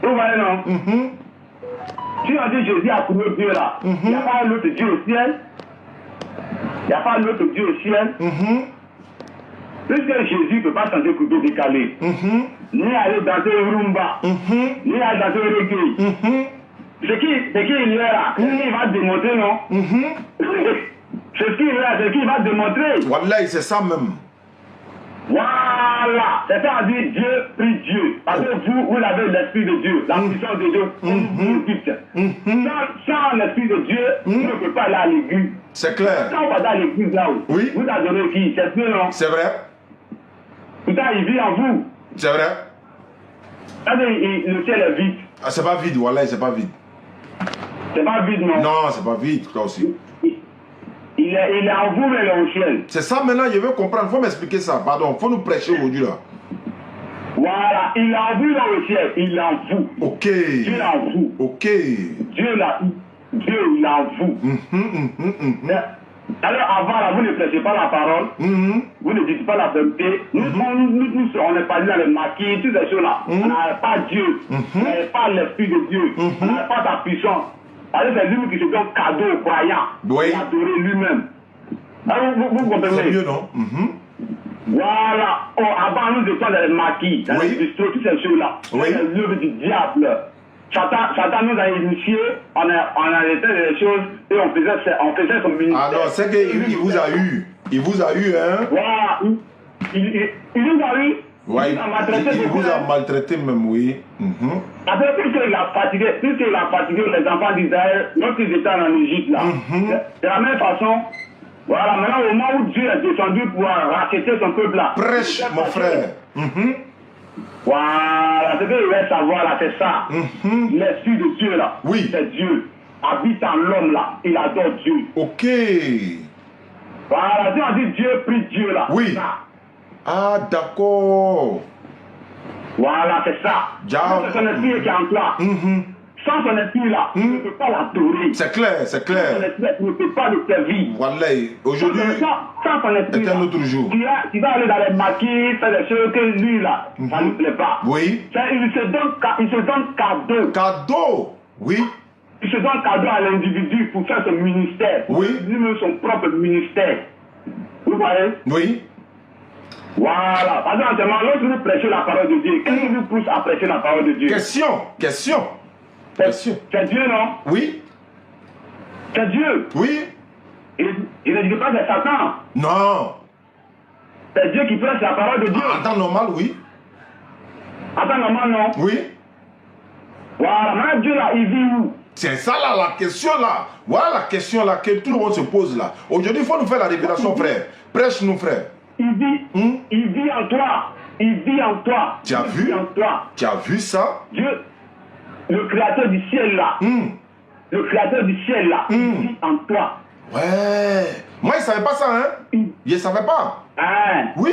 Speaker 1: Vous voyez non? Si on dit Jésus a trouvé Dieu là, il n'y a pas un autre Dieu au ciel. Il n'y a pas un autre Dieu au ciel. Puisque Jésus ne peut pas chanter couteau décalé, ni aller danser rumba, ni aller danser reggae. Ce qu'il est là, c'est ce qu'il va démontrer, non? C'est ce qu'il est là, c'est ce qu'il va démontrer.
Speaker 2: Wallah, c'est ça même.
Speaker 1: Voilà, c'est ça, on dit Dieu prie Dieu. Parce que vous avez l'esprit de Dieu, la puissance de Dieu, vous dites. Sans l'esprit de Dieu, vous ne pouvez pas aller à l'église.
Speaker 2: C'est clair.
Speaker 1: Quand on va dans l'église là-haut, vous adorez qui? C'est Dieu, non?
Speaker 2: C'est vrai.
Speaker 1: Pourtant, il vit en vous.
Speaker 2: C'est vrai.
Speaker 1: Le ciel est vide.
Speaker 2: Ah, c'est pas vide, Wallah, c'est pas vide.
Speaker 1: C'est pas vide, non?
Speaker 2: Non, c'est pas vide, toi aussi.
Speaker 1: Il est en vous, mais il est au ciel.
Speaker 2: C'est ça maintenant, je veux comprendre. Faut m'expliquer ça. Pardon, faut nous prêcher aujourd'hui là.
Speaker 1: Voilà, il est en vous, il est au ciel. Il est en vous.
Speaker 2: Ok.
Speaker 1: Dieu est en vous.
Speaker 2: Ok.
Speaker 1: Dieu Dieu, il est en vous. Alors avant, là, vous ne prêchez pas la parole, vous ne dites pas la vérité. Nous, on n'est pas dans les maquis, toutes ces choses-là. On n'a pas Dieu, on n'a pas l'Esprit de Dieu, on n'a pas sa puissance. Alors c'est lui qui se donne cadeau aux croyants,
Speaker 2: oui.
Speaker 1: Il a adoré lui-même. Alors vous comprenez?
Speaker 2: C'est mieux, non?
Speaker 1: Voilà. Oh, avant, nous étions dans les maquis, dans les bistrots, toutes ces choses-là.
Speaker 2: Oui.
Speaker 1: C'est l'œuvre du diable. Satan nous a initiés, on a été des choses et on faisait son ministère.
Speaker 2: Ah non, c'est qu'il vous a eu. Il vous a eu, hein?
Speaker 1: Voilà. Il nous a eu.
Speaker 2: Ouais, il vous a maltraité même, oui.
Speaker 1: Après, puisqu'il a fatigué les enfants d'Israël lorsqu'ils étaient en Égypte, là. De la même façon, voilà, maintenant au moment où Dieu est descendu pour racheter son peuple là.
Speaker 2: Prêche, mon frère.
Speaker 1: Voilà, ce qu'il veut savoir là, c'est ça. L'esprit de Dieu là,
Speaker 2: oui.
Speaker 1: C'est Dieu. Habite en l'homme là, il adore Dieu.
Speaker 2: Ok.
Speaker 1: Voilà, si on dit Dieu, prie Dieu là.
Speaker 2: Oui. Ah, d'accord.
Speaker 1: Voilà, c'est ça. C'est son esprit qui est en toi. Sans son esprit là, tu ne peux pas l'adorer.
Speaker 2: C'est clair, c'est clair.
Speaker 1: Sans son esprit, tu ne peux pas le servir.
Speaker 2: Voilà, aujourd'hui,
Speaker 1: sans son esprit,
Speaker 2: est un autre jour.
Speaker 1: Tu vas aller dans les maquis, faire des choses que lui là, ça ne lui plaît pas.
Speaker 2: Oui.
Speaker 1: Il se donne cadeau.
Speaker 2: Cadeau, oui.
Speaker 1: Il se donne cadeau à l'individu pour faire son ministère.
Speaker 2: Oui.
Speaker 1: Lui-même son propre ministère. Vous voyez?
Speaker 2: Oui.
Speaker 1: Voilà. Par exemple, lorsque vous prêchez la parole de Dieu, qu'est-ce qui vous pousse à prêcher la parole de Dieu?
Speaker 2: Question.
Speaker 1: C'est Dieu, non?
Speaker 2: Oui.
Speaker 1: C'est Dieu.
Speaker 2: Oui.
Speaker 1: Il ne dit pas que c'est Satan.
Speaker 2: Non.
Speaker 1: C'est Dieu qui prêche la parole de Dieu.
Speaker 2: En temps normal, oui.
Speaker 1: En temps normal, non?
Speaker 2: Oui.
Speaker 1: Voilà. Maintenant, Dieu là, il vit où?
Speaker 2: C'est ça là, la question là. Voilà la question là que tout le monde se pose là. Aujourd'hui, il faut nous faire la révélation, frère. Prêche-nous, frère.
Speaker 1: Il vit en toi. Il vit en toi.
Speaker 2: Tu as vu?
Speaker 1: En toi.
Speaker 2: Tu as vu ça?
Speaker 1: Dieu, le créateur du ciel là. Le créateur du ciel là, il vit en toi.
Speaker 2: Ouais. Moi, il ne savait pas ça, hein? Il ne savait pas.
Speaker 1: Hein?
Speaker 2: Oui.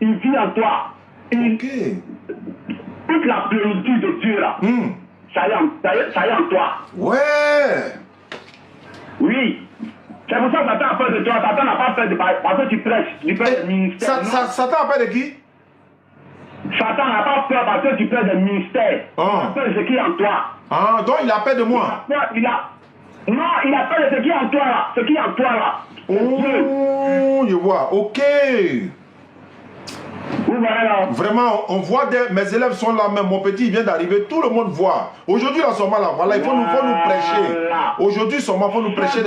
Speaker 1: Il vit en toi.
Speaker 2: Ok.
Speaker 1: Toute la plénitude de Dieu là. Ça y est en toi.
Speaker 2: Ouais.
Speaker 1: Oui. C'est pour ça que Satan a peur de toi. Satan n'a pas peur de parce que tu prêches le ministère.
Speaker 2: Satan a peur de qui?
Speaker 1: Satan n'a pas peur parce que tu prêches le ministère. Il a peur de ce qui est en toi.
Speaker 2: Ah, donc il a peur de moi.
Speaker 1: Non, il a peur de ce qui est en toi là. Ce qui est en toi là.
Speaker 2: Oh, je vois. Ok.
Speaker 1: Vous voyez là.
Speaker 2: Vraiment, on voit mes élèves sont là même. Mon petit il vient d'arriver. Tout le monde voit. Aujourd'hui, là, seulement là. Voilà, il faut nous prêcher. Aujourd'hui, seulement, il faut nous prêcher.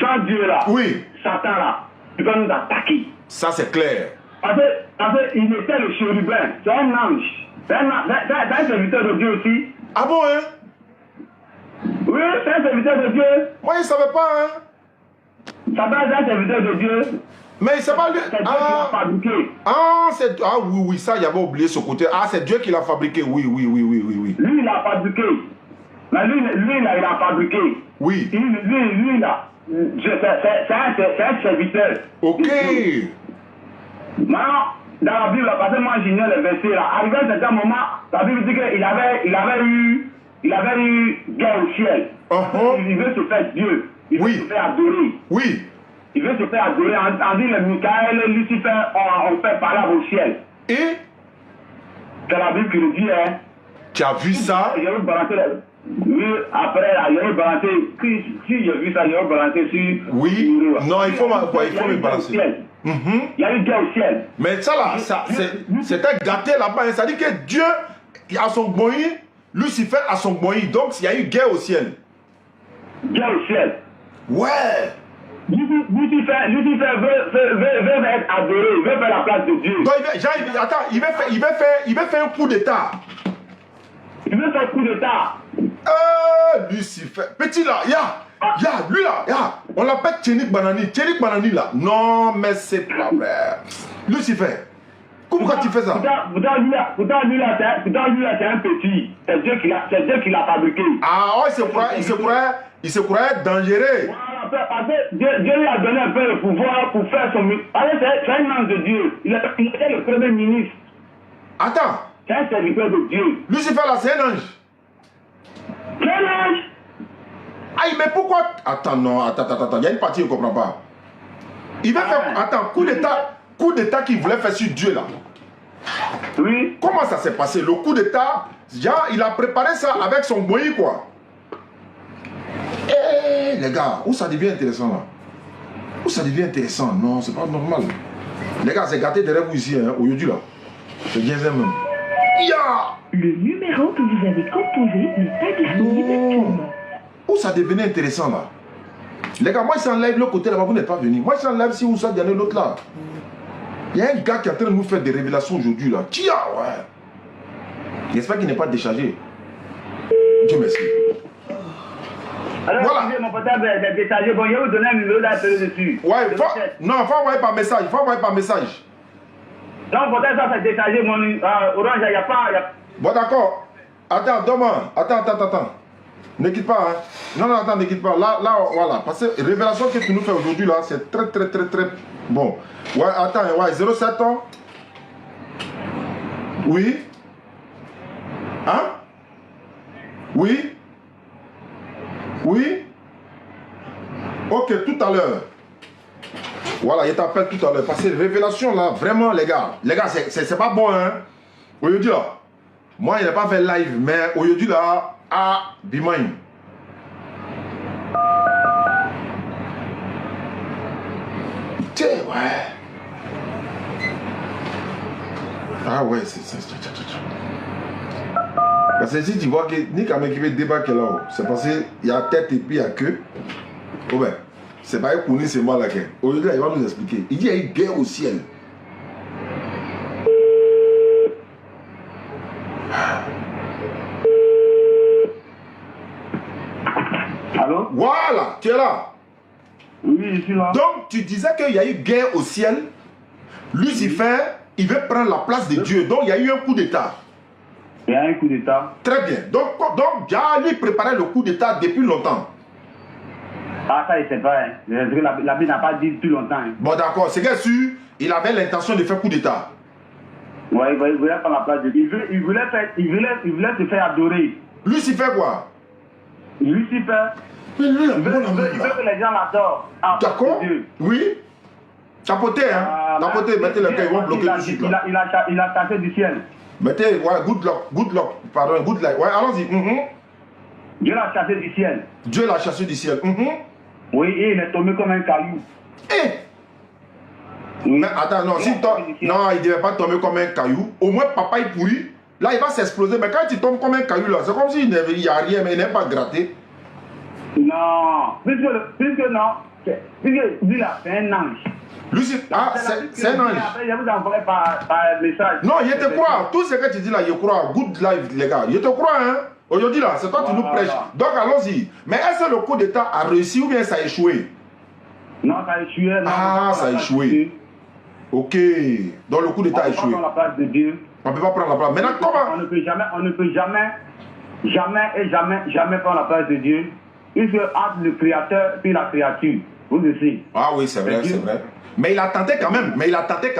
Speaker 1: Sans Dieu là.
Speaker 2: Oui.
Speaker 1: Satan là. Il va nous attaquer.
Speaker 2: Ça, c'est clair.
Speaker 1: Parce qu'il était le chérubin. C'est un ange. C'est un serviteur de Dieu aussi.
Speaker 2: Ah bon, hein?
Speaker 1: Oui, c'est un serviteur de Dieu.
Speaker 2: Moi, il ne savait pas, hein?
Speaker 1: Satan, c'est un serviteur de Dieu.
Speaker 2: Mais il ne sait pas lui.
Speaker 1: C'est Dieu qui l'a fabriqué.
Speaker 2: Oui, ça, j'avais oublié ce côté. Ah, c'est Dieu qui l'a fabriqué. Oui.
Speaker 1: Lui, il l'a fabriqué. Mais lui, là, il l'a fabriqué.
Speaker 2: Oui.
Speaker 1: Lui, là, c'est un serviteur.
Speaker 2: Ok.
Speaker 1: Maintenant, dans la Bible, parce que moi j'ignore les versets là, arrivé à un certain moment, la Bible dit qu'il avait eu guerre au ciel. Il veut se faire Dieu. Il veut se faire adorer.
Speaker 2: Oui.
Speaker 1: Il veut se faire adorer. On dit le Michael, Lucifer, on fait parler au ciel.
Speaker 2: Et
Speaker 1: c'est la Bible qui le dit, hein.
Speaker 2: Tu as vu ça?
Speaker 1: Je vais balancer après, je vais balancer. Si j'ai vu ça, je vais balancer sur.
Speaker 2: Oui. Non, il faut me balancer.
Speaker 1: Il y a une guerre au ciel.
Speaker 2: Mais ça là, c'était gâté là-bas. Ça dit que Dieu a son boyi, Lucifer a son boyi. Donc il y a eu guerre au ciel.
Speaker 1: Guerre au ciel.
Speaker 2: Ouais.
Speaker 1: Lucifer veut être adoré, il veut faire la place de Dieu.
Speaker 2: Donc il veut faire un coup d'état.
Speaker 1: Il veut faire un coup d'état.
Speaker 2: Lucifer. Petit là, lui là, on l'appelle Tchenik Banani. Tchenik Banani là. Non, mais c'est pas vrai. Lucifer, pourquoi tu fais ça?
Speaker 1: Pourtant lui là, c'est un petit. C'est Dieu qui l'a fabriqué.
Speaker 2: Ah, il se croyait dangereux.
Speaker 1: Voilà, parce que Dieu lui a donné un peu le pouvoir pour faire son ministère. C'est un ange de Dieu. Il était le premier ministre.
Speaker 2: Attends.
Speaker 1: C'est un serviteur de Dieu.
Speaker 2: Lucifer là, c'est un ange.
Speaker 1: Quel ange?
Speaker 2: Aïe, mais pourquoi? Attends, non, attends. Il y a une partie, je ne comprends pas. Il va faire. Attends, coup d'état qu'il voulait faire sur Dieu là.
Speaker 1: Oui.
Speaker 2: Comment ça s'est passé? Le coup d'état, il a préparé ça avec son boyi, quoi. Eh, les gars, où ça devient intéressant là? Où ça devient intéressant? Non, c'est pas normal. Les gars, c'est gâté derrière vous ici, hein, aujourd'hui là. C'est bien ça même.
Speaker 3: Le numéro que vous avez composé n'est pas disponible actuellement.
Speaker 2: Où ça devenait intéressant là? Les gars, moi je suis en live, le côté là-bas, vous n'êtes pas venu. Moi je suis en live si vous savez, il y en a l'autre là. Il y a un gars qui est en train de nous faire des révélations aujourd'hui là. Tia, ouais. J'espère qu'il n'est pas déchargé. Dieu merci.
Speaker 1: Alors,
Speaker 2: voilà.
Speaker 1: Mon portable est déchargé. Bon, je vais vous donner un numéro d'appeler dessus.
Speaker 2: Ouais, non, il faut envoyer par message. Il faut envoyer par message.
Speaker 1: Non, mon portable, ça c'est déchargé. Mon orange, il n'y a pas.
Speaker 2: Bon, d'accord. Attends, demande. Attends. Ne quitte pas, hein. Non, attends, ne quitte pas. Là, voilà. Parce que révélation que tu nous fais aujourd'hui, là, c'est très bon. Ouais, attends, ouais, 07 ans. Oui. Hein? Oui. Ok, tout à l'heure. Voilà, il t'appelle tout à l'heure. Parce que révélation, là, vraiment, les gars, c'est pas bon, hein. Aujourd'hui, là, moi, il n'a pas fait live, mais aujourd'hui, là, Bimaï. Tiens, ouais. Ah ouais, c'est... Parce que si tu vois que ni quand même qui veut débarquer là-haut, c'est parce qu'il y a tête et puis il y a queue. Oh ben, c'est pas pour nous, c'est moi là. Aujourd'hui, il va nous expliquer. Il dit qu'il y a une guerre au ciel.
Speaker 1: Allô?
Speaker 2: Voilà, tu es là.
Speaker 1: Oui, je suis là.
Speaker 2: Donc, tu disais qu'il y a eu guerre au ciel. Lucifer, il veut prendre la place de Dieu. Donc, il y a eu un coup d'état.
Speaker 1: Il y a un coup d'état.
Speaker 2: Très bien. Donc Jah lui préparait le coup d'état depuis longtemps.
Speaker 1: Ah, ça, il sait pas. Hein. La Bible n'a pas dit depuis longtemps. Hein.
Speaker 2: Bon, d'accord. C'est bien sûr, il avait l'intention de faire coup d'état.
Speaker 1: Ouais, il voulait prendre la place de Dieu. Il voulait se faire adorer.
Speaker 2: Lucifer quoi?
Speaker 1: Lucifer. Il veut que les gens l'adorent.
Speaker 2: D'accord. Oui. Tapotez, hein. Tapotez, mettez le cœur, ils vont bloquer tout de suite.
Speaker 1: Il a chassé du ciel.
Speaker 2: Mettez, ouais, good luck, pardon, good luck. Ouais, allons-y.
Speaker 1: Dieu l'a chassé du ciel.
Speaker 2: Dieu l'a chassé du ciel.
Speaker 1: Oui, et il est tombé comme un caillou.
Speaker 2: Oui. Mais attends, non, non, il ne devait pas tomber comme un caillou. Au moins, papa, il pourrit. Là, il va s'exploser. Mais quand il tombe comme un caillou, là, c'est comme s'il n'y a rien, mais il n'est pas gratté.
Speaker 1: Non, puisque lui, là, c'est un ange.
Speaker 2: Lucifer, c'est un ange.
Speaker 1: Je vous envoie par message.
Speaker 2: Non, je te crois. Tout ce que tu dis là, je crois. Good life, les gars. Je te crois, hein. Aujourd'hui, là, c'est toi qui nous prêches. Donc, allons-y. Mais est-ce que le coup d'état a réussi ou bien ça a échoué?
Speaker 1: Non, ça a échoué.
Speaker 2: Ah, ça a échoué. Ok. Donc, le coup d'état a échoué.
Speaker 1: On ne peut pas prendre la place de Dieu.
Speaker 2: On ne peut pas prendre la place. Maintenant, comment?
Speaker 1: On ne peut jamais prendre la place de Dieu. Il se entre le créateur et la créature. Vous le savez.
Speaker 2: Ah oui, c'est vrai, c'est vrai. Mais il a tenté quand même. Il a tenté.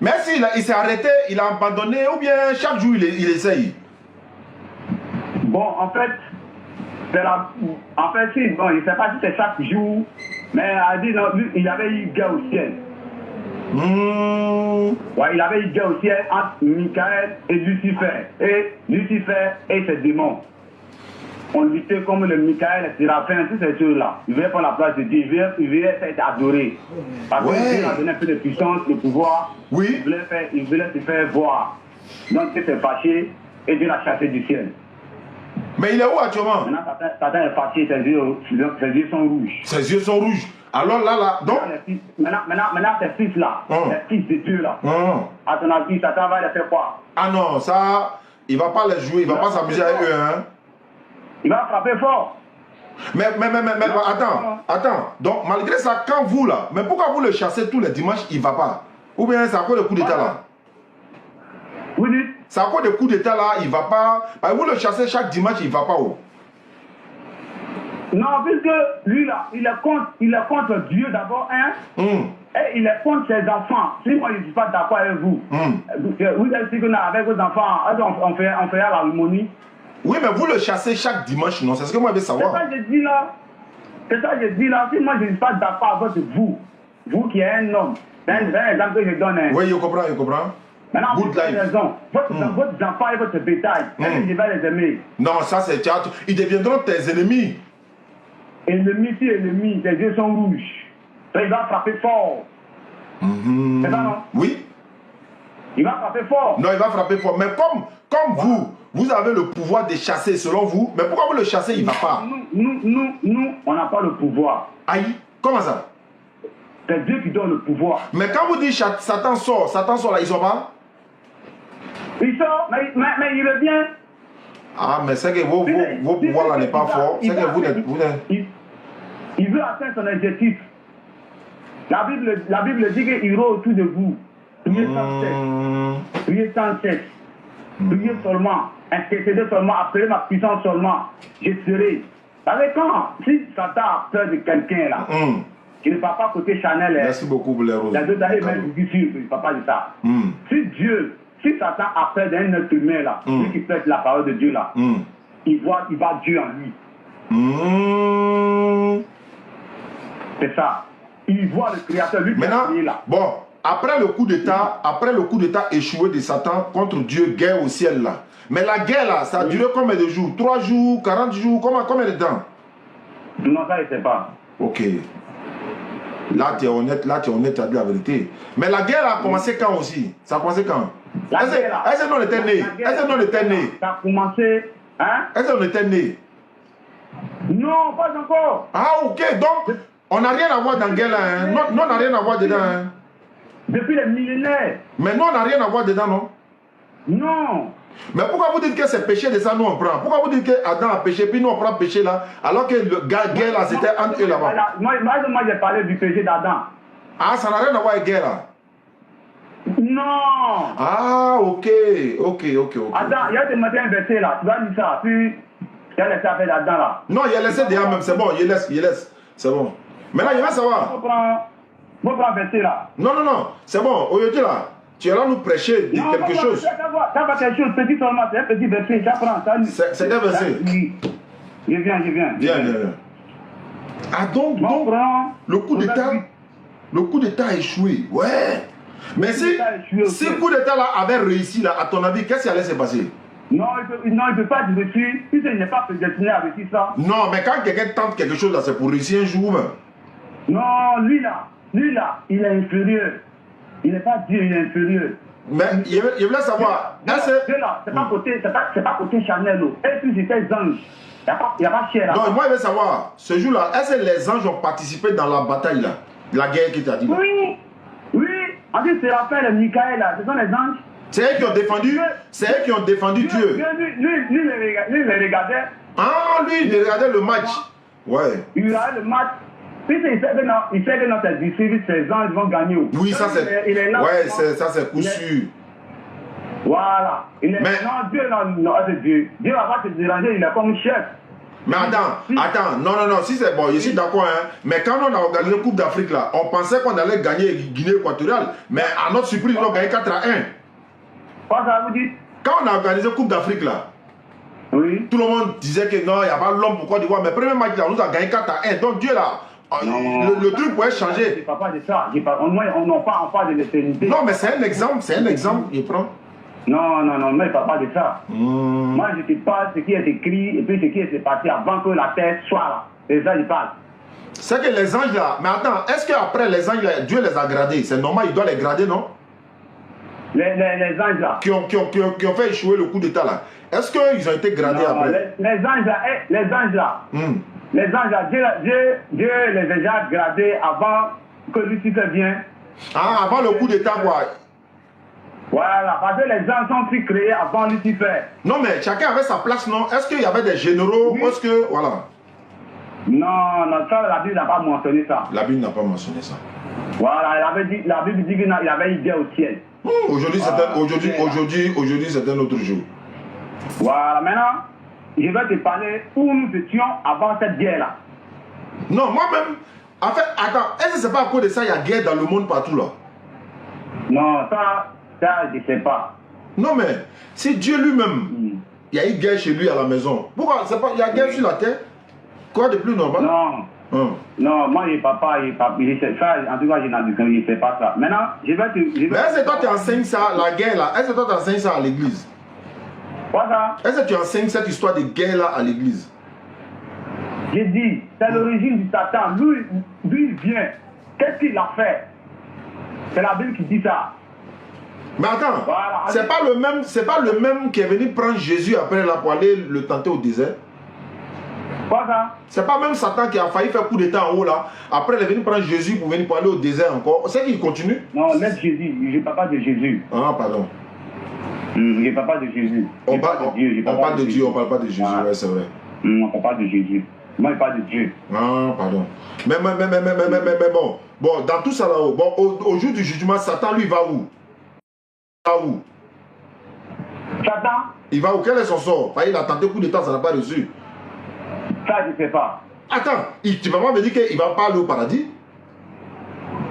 Speaker 2: Mais s'il s'est arrêté, il a abandonné ou bien chaque jour il essaye?
Speaker 1: Bon, en fait, si, bon, il ne sait pas si c'est chaque jour, mais il avait eu guerre au ciel. Ouais, il avait eu guerre au ciel entre Michael et Lucifer. Et Lucifer et ses démons. On luttait comme le Michael, le Séraphin, toutes ces choses-là. Il voulait prendre la place de Dieu, il voulait être adoré. Parce que Dieu a donné un peu de puissance, de pouvoir.
Speaker 2: Oui.
Speaker 1: Il voulait se faire voir. Donc il s'est fâché et Dieu l'a chassé du ciel.
Speaker 2: Mais il est où actuellement?
Speaker 1: Maintenant, Satan est fâché, ses yeux sont rouges.
Speaker 2: Ses yeux sont rouges. Alors là, donc.
Speaker 1: Maintenant ces fils-là, les fils de Dieu là. À ton avis, Satan va les faire quoi?
Speaker 2: Ah non, ça, il ne va pas les jouer, il ne va pas s'amuser avec eux, hein.
Speaker 1: Il va frapper fort.
Speaker 2: Mais attends. Donc, malgré ça, quand vous là, mais pourquoi vous le chassez tous les dimanches, il ne va pas? Ou bien c'est à cause de coup d'état là?
Speaker 1: Oui.
Speaker 2: C'est à cause de coup d'état là, il ne va pas. Vous le chassez chaque dimanche, il ne va pas où?
Speaker 1: Non, puisque lui là, il est contre Dieu d'abord, hein? Et il est contre ses enfants. Si moi je ne suis pas d'accord avec vous, vous êtes sûr que avec vos enfants, on fait l'harmonie.
Speaker 2: Oui, mais vous le chassez chaque dimanche, non? C'est ce que moi je veux savoir.
Speaker 1: C'est ça que je dis là. C'est ça que je dis là. Si moi je ne suis pas d'accord avec vous qui êtes un homme, c'est un exemple que je donne. Hein.
Speaker 2: Oui, je comprends, je comprends.
Speaker 1: Maintenant,
Speaker 2: Good
Speaker 1: vous avez
Speaker 2: life.
Speaker 1: raison. Votre enfant et votre bétail, est-ce que je vais les aimer?
Speaker 2: Non, ça c'est théâtre. Ils deviendront tes ennemis.
Speaker 1: Ennemi, si ennemi, tes yeux sont rouges. Ça, il va frapper fort. C'est ça, non?
Speaker 2: Oui.
Speaker 1: Il va frapper fort.
Speaker 2: Non, il va frapper fort. Mais comme vous avez le pouvoir de chasser selon vous, mais pourquoi vous le chassez, il ne va pas?
Speaker 1: Nous, on n'a pas le pouvoir.
Speaker 2: Aïe, comment ça?
Speaker 1: C'est Dieu qui donne le pouvoir.
Speaker 2: Mais quand vous dites Satan sort là, ils sont pas?
Speaker 1: Il sort, mais il revient.
Speaker 2: Ah, mais c'est que vos pouvoirs là n'est pas fort. C'est que vous n'êtes...
Speaker 1: Il veut atteindre son objectif. La Bible dit qu'il ira autour de vous. Priez sans cesse. Priez sans cesse. Priez seulement. Intercédez seulement. Appelez ma puissance seulement. Je serai. Vous savez quand? Si Satan a peur de quelqu'un là, qui ne va pas côté Chanel.
Speaker 2: Merci beaucoup pour les roses.
Speaker 1: Il y a 2 années, même, je suis sûr, il ne parle pas de ça. Si Satan a peur d'un être humain là, lui qui fait la parole de Dieu là, il voit Dieu en lui. C'est ça. Il voit le Créateur, lui qui a créé là.
Speaker 2: Bon, après le coup d'état échoué de Satan contre Dieu, guerre au ciel là. Mais la guerre là, ça a duré combien de jours? 3 jours, 40 jours, combien de temps?
Speaker 1: Non, ça je ne sais pas.
Speaker 2: Ok. Là, tu es honnête, tu as dit la vérité. Mais la guerre a commencé quand aussi? Ça a commencé quand? Est-ce que nous était né? Est-ce que nous était né?
Speaker 1: Ça a commencé, hein?
Speaker 2: Est-ce que nous était né?
Speaker 1: Non, pas encore.
Speaker 2: Ah, ok. Donc, on n'a rien à voir dans la guerre là. Hein? Non, on n'a rien à voir dedans. Hein?
Speaker 1: Depuis les millénaires.
Speaker 2: Mais nous, on n'a rien à voir dedans, non?
Speaker 1: Non.
Speaker 2: Mais pourquoi vous dites que c'est péché de ça, nous on prend? Pourquoi vous dites que Adam a péché, puis nous on prend péché là, alors que le guerre là, c'était entre eux là-bas?
Speaker 1: Moi j'ai parlé du péché d'Adam.
Speaker 2: Ah, ça n'a rien à voir avec guerre là?
Speaker 1: Non.
Speaker 2: Ah, ok.
Speaker 1: Adam, il y a demandé un verset là, tu vas lire ça, puis il a laissé avec Adam là.
Speaker 2: Non, il a laissé déjà même, c'est bon, il laisse, c'est bon. Maintenant, il va savoir.
Speaker 1: Vous prends un verset là.
Speaker 2: Non, c'est bon, aujourd'hui là, tu es là nous prêcher de quelque chose.
Speaker 1: Ça va quelque chose, petit seulement, c'est un petit verset, j'apprends ça.
Speaker 2: C'est quel verset?
Speaker 1: Je viens.
Speaker 2: Viens. Ah donc, le coup d'état a échoué, ouais. Mais si le coup d'état là avait réussi là, à ton avis, qu'est-ce qui allait se passer?
Speaker 1: Non, il ne peut pas réussir, puisqu'il n'est pas prédestiné à réussir ça.
Speaker 2: Non, mais quand quelqu'un tente quelque chose là, c'est pour réussir un jour même.
Speaker 1: Non, lui là, il est inférieur. Il n'est pas Dieu, il est inférieur.
Speaker 2: Mais il voulait savoir.
Speaker 1: C'est pas côté Chanel. Et puis c'était les anges. Il n'y a pas cher là.
Speaker 2: Donc moi je veux savoir, ce jour-là, est-ce que les anges ont participé dans la bataille là? La guerre qui t'a dit là?
Speaker 1: Oui. En plus c'est Raphaël et Michael là, ce sont les anges.
Speaker 2: C'est eux qui ont défendu, Dieu.
Speaker 1: Lui, il regardait.
Speaker 2: Ah, lui, il regardait le match. Ouais.
Speaker 1: Il regardait le match. Puis il sait que notre disciples, ces anges vont gagner.
Speaker 2: Oui, ça c'est. Ouais, ça c'est coup sûr.
Speaker 1: Voilà. Non, Dieu, non, c'est Dieu. Dieu va pas te déranger, il est comme chef.
Speaker 2: Mais attends, non, si c'est bon, je suis d'accord, hein. Mais quand on a organisé la Coupe d'Afrique là, on pensait qu'on allait gagner Guinée équatoriale. Mais à notre surprise, on a gagné 4-1.
Speaker 1: Quoi ça vous dit?
Speaker 2: Quand on a organisé la Coupe d'Afrique là,
Speaker 1: oui.
Speaker 2: Tout le monde disait que non, il n'y a pas l'homme pour Côte d'Ivoire. Mais le premier match là, on nous a gagné 4-1. Donc Dieu là, le truc pourrait changer.
Speaker 1: Je ne parle pas de ça. On parle de l'éternité.
Speaker 2: Non, mais c'est un exemple, il prend.
Speaker 1: Non, mais il ne parle pas de ça. Moi, je te parle de ce qui est écrit et puis ce qui est passé avant que la terre soit là. C'est ça, je parle.
Speaker 2: C'est que les anges là, mais attends, est-ce qu'après les anges là, Dieu les a gradés? C'est normal, il doit les grader, non?
Speaker 1: Les anges là.
Speaker 2: Qui ont fait échouer le coup d'état là. Est-ce qu'ils ont été gradés après?
Speaker 1: Les anges là, Dieu les a déjà gradés avant que Lucifer vienne.
Speaker 2: Ah, avant le coup d'état quoi?
Speaker 1: Voilà, parce que les anges sont plus créés avant Lucifer.
Speaker 2: Non, mais chacun avait sa place, non? Est-ce qu'il y avait des généraux?
Speaker 1: Oui.
Speaker 2: Est-ce que, voilà.
Speaker 1: Non, ça, la Bible n'a pas mentionné ça.
Speaker 2: La Bible n'a pas mentionné ça.
Speaker 1: Voilà, la Bible dit qu'il avait une guerre au ciel.
Speaker 2: Aujourd'hui, c'est un autre jour.
Speaker 1: Voilà, maintenant, je vais te parler où nous étions avant cette guerre-là.
Speaker 2: Non, moi-même, en fait, attends, est-ce que c'est pas à cause de ça qu'il y a guerre dans le monde partout là?
Speaker 1: Non, ça, je ne sais pas.
Speaker 2: Non, mais si Dieu lui-même, il y a eu guerre chez lui à la maison. Pourquoi? Il y a guerre sur la terre? Quoi de plus normal?
Speaker 1: Non. Non, moi, il papa, je sais ça, en tout cas, je ne sais pas ça. Maintenant, je vais te...
Speaker 2: Mais est-ce que toi, tu enseignes ça, la guerre là? Est-ce que toi, tu enseignes ça à l'église?
Speaker 1: Quoi ça?
Speaker 2: Est-ce que tu enseignes cette histoire de guerre là à l'église?
Speaker 1: J'ai dit, c'est l'origine du Satan. Lui, il vient. Qu'est-ce qu'il a fait? C'est la Bible qui dit ça.
Speaker 2: Mais attends,
Speaker 1: voilà.
Speaker 2: c'est pas le même qui est venu prendre Jésus après là pour aller le tenter au désert?
Speaker 1: Quoi ça?
Speaker 2: C'est pas même Satan qui a failli faire coup d'état en haut là. Après il est venu prendre Jésus pour venir pour aller au désert encore. C'est qu'il continue?
Speaker 1: Non, laisse Jésus. Je ne parle pas de Jésus.
Speaker 2: Ah, pardon.
Speaker 1: Je ne parle pas de Jésus.
Speaker 2: On parle de Dieu, on parle pas de Jésus, ouais, c'est vrai.
Speaker 1: On ne parle pas de Jésus. Moi, je parle de Dieu.
Speaker 2: Ah, pardon. Mais bon, dans tout ça là-haut, bon, au jour du jugement, Satan, lui, va où? Il va où?
Speaker 1: Satan?
Speaker 2: Il va où? Quel est son sort? Il a tenté coup d'état, ça n'a pas reçu.
Speaker 1: Ça, je ne sais pas.
Speaker 2: Attends, tu vas pas me dire qu'il va pas aller au paradis?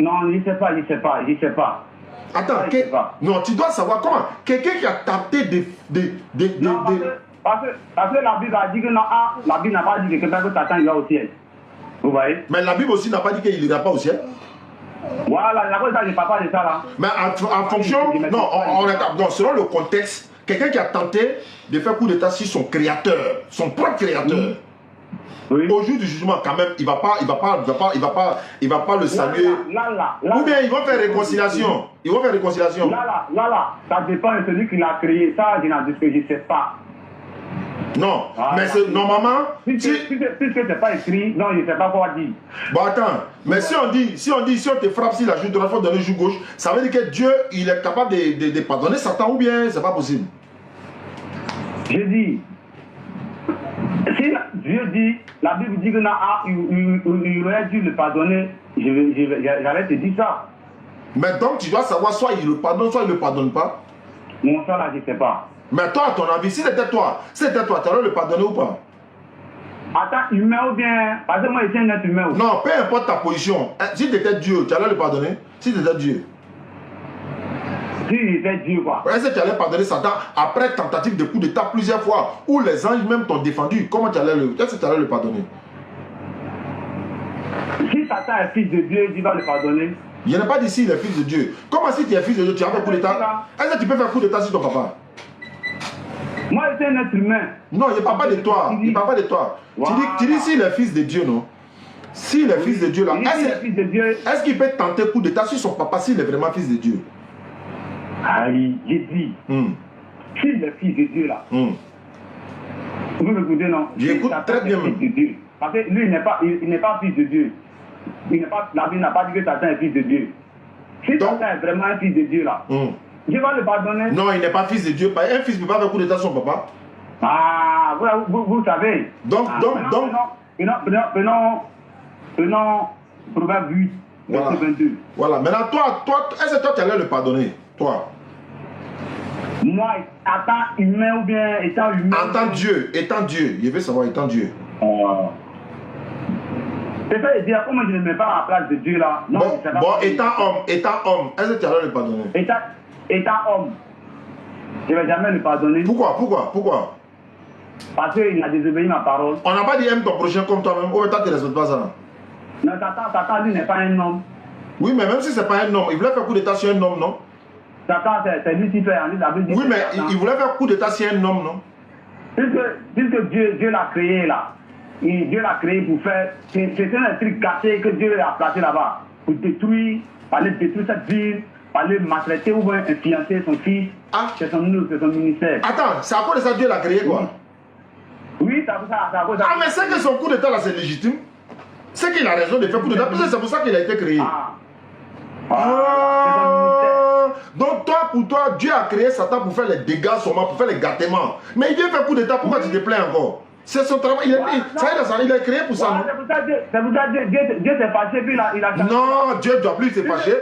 Speaker 1: Non, je ne sais pas, je ne sais pas, je ne sais pas.
Speaker 2: Attends, non, tu dois savoir comment. Quelqu'un qui a tenté
Speaker 1: Non, parce que la Bible a dit que non, la Bible n'a pas dit que Satan il va au ciel. Vous voyez?
Speaker 2: Mais la Bible aussi n'a pas dit qu'il n'ira pas au ciel.
Speaker 1: Voilà, la ça, je ne parle pas de ça là.
Speaker 2: Mais en fonction, non, selon le contexte, quelqu'un qui a tenté de faire coup d'état sur son créateur, son propre créateur, oui. Au jour du jugement, quand même, il va pas le saluer. Ou bien ils vont faire réconciliation. Ils vont faire réconciliation.
Speaker 1: Là, ça dépend de celui qui l'a créé. Ça, je ne sais pas.
Speaker 2: Non, mais c'est normalement.
Speaker 1: Puisque c'est pas écrit, non, je ne sais pas quoi dire.
Speaker 2: Bon, attends, mais si on te frappe si la joue droite, il faut donner joue gauche, ça veut dire que Dieu, il est capable de pardonner Satan ou bien c'est pas possible?
Speaker 1: Je dis, si Dieu dit, la Bible dit que il aurait dû le pardonner, j'allais te dire ça.
Speaker 2: Mais donc tu dois savoir, soit il le pardonne, soit il ne le pardonne pas.
Speaker 1: Mon ça là, je ne sais pas.
Speaker 2: Mais toi, à ton avis, si c'était toi, tu allais le pardonner ou pas?
Speaker 1: Attends, humain ou bien... Parce que moi, je suis un être humain.
Speaker 2: Non, peu importe ta position. Si tu étais Dieu, tu allais le pardonner? Si tu étais Dieu.
Speaker 1: Si j'étais Dieu, quoi.
Speaker 2: Est-ce que tu allais pardonner Satan après tentative de coup d'état plusieurs fois, où les anges même t'ont défendu? Comment tu allais est-ce que tu allais le pardonner?
Speaker 1: Si Satan est fils de Dieu, il va le pardonner.
Speaker 2: Il n'y en a pas d'ici, il est fils de Dieu. Comment si tu es fils de Dieu, tu as fait coup d'état? Est-ce que tu peux faire coup d'état sur ton papa?
Speaker 1: Moi, je suis un être humain.
Speaker 2: Non, il ne parle pas de toi. Il ne parle pas de toi. Voilà. Tu dis s'il est fils de Dieu, non? S'il est fils de Dieu, là, est-ce qu'il peut tenter coup d'état sur son papa s'il est vraiment fils de Dieu?
Speaker 1: Aïe, j'ai dit. S'il est fils de Dieu, là. Vous m'écoutez, non?
Speaker 2: J'écoute très bien.
Speaker 1: Parce que lui, il n'est pas fils de Dieu. La Bible n'a pas dit que Satan est fils de Dieu. Si Satan est vraiment un fils de Dieu, là. Dieu va le pardonner.
Speaker 2: Non, il n'est pas fils de Dieu. Un fils ne peut pas faire coup d'état sur son papa.
Speaker 1: Ah, vous savez. Prenons Proverbe 8, verset 22.
Speaker 2: Voilà. Maintenant, toi, est-ce que toi, tu allais le pardonner? Toi.
Speaker 1: Moi, étant humain ou bien étant humain.
Speaker 2: Étant Dieu. Je veux savoir, étant Dieu.
Speaker 1: C'est ça de dire, comment je ne me mets pas à la place de Dieu là? Non,
Speaker 2: étant homme, est-ce que tu allais le pardonner?
Speaker 1: Étant homme, je ne vais jamais le pardonner.
Speaker 2: Pourquoi?
Speaker 1: Parce qu'il a désobéi ma parole.
Speaker 2: On n'a pas dit aime ton prochain comme toi-même. Ou toi, tu ne respectes pas ça?
Speaker 1: Non, Satan, lui, n'est pas un homme.
Speaker 2: Oui, mais même si ce n'est pas un homme, il voulait faire coup d'état sur un homme, non?
Speaker 1: Satan, c'est lui qui fait.
Speaker 2: Oui, mais il voulait faire coup d'état sur un homme, non?
Speaker 1: Puisque Dieu l'a créé là. Et Dieu l'a créé pour faire. C'est un truc cassé que Dieu a placé là-bas. Pour détruire, aller détruire cette ville, aller maltraiter ou bien influencer son fils. C'est son ministère.
Speaker 2: Attends, c'est à cause de ça que Dieu l'a créé quoi?
Speaker 1: Oui, c'est à cause de ça.
Speaker 2: Ah, mais c'est que son coup d'état là, c'est légitime. C'est qu'il a raison de faire coup d'état, parce que c'est pour ça qu'il a été créé. Donc pour toi, Dieu a créé Satan pour faire les dégâts seulement, pour faire les gâtements. Mais il vient faire coup d'état, pourquoi tu te plains encore? C'est son travail, il est créé pour ça, non?
Speaker 1: C'est pour ça que Dieu s'est fâché, puis il a changé.
Speaker 2: Non, Dieu ne doit plus se fâcher.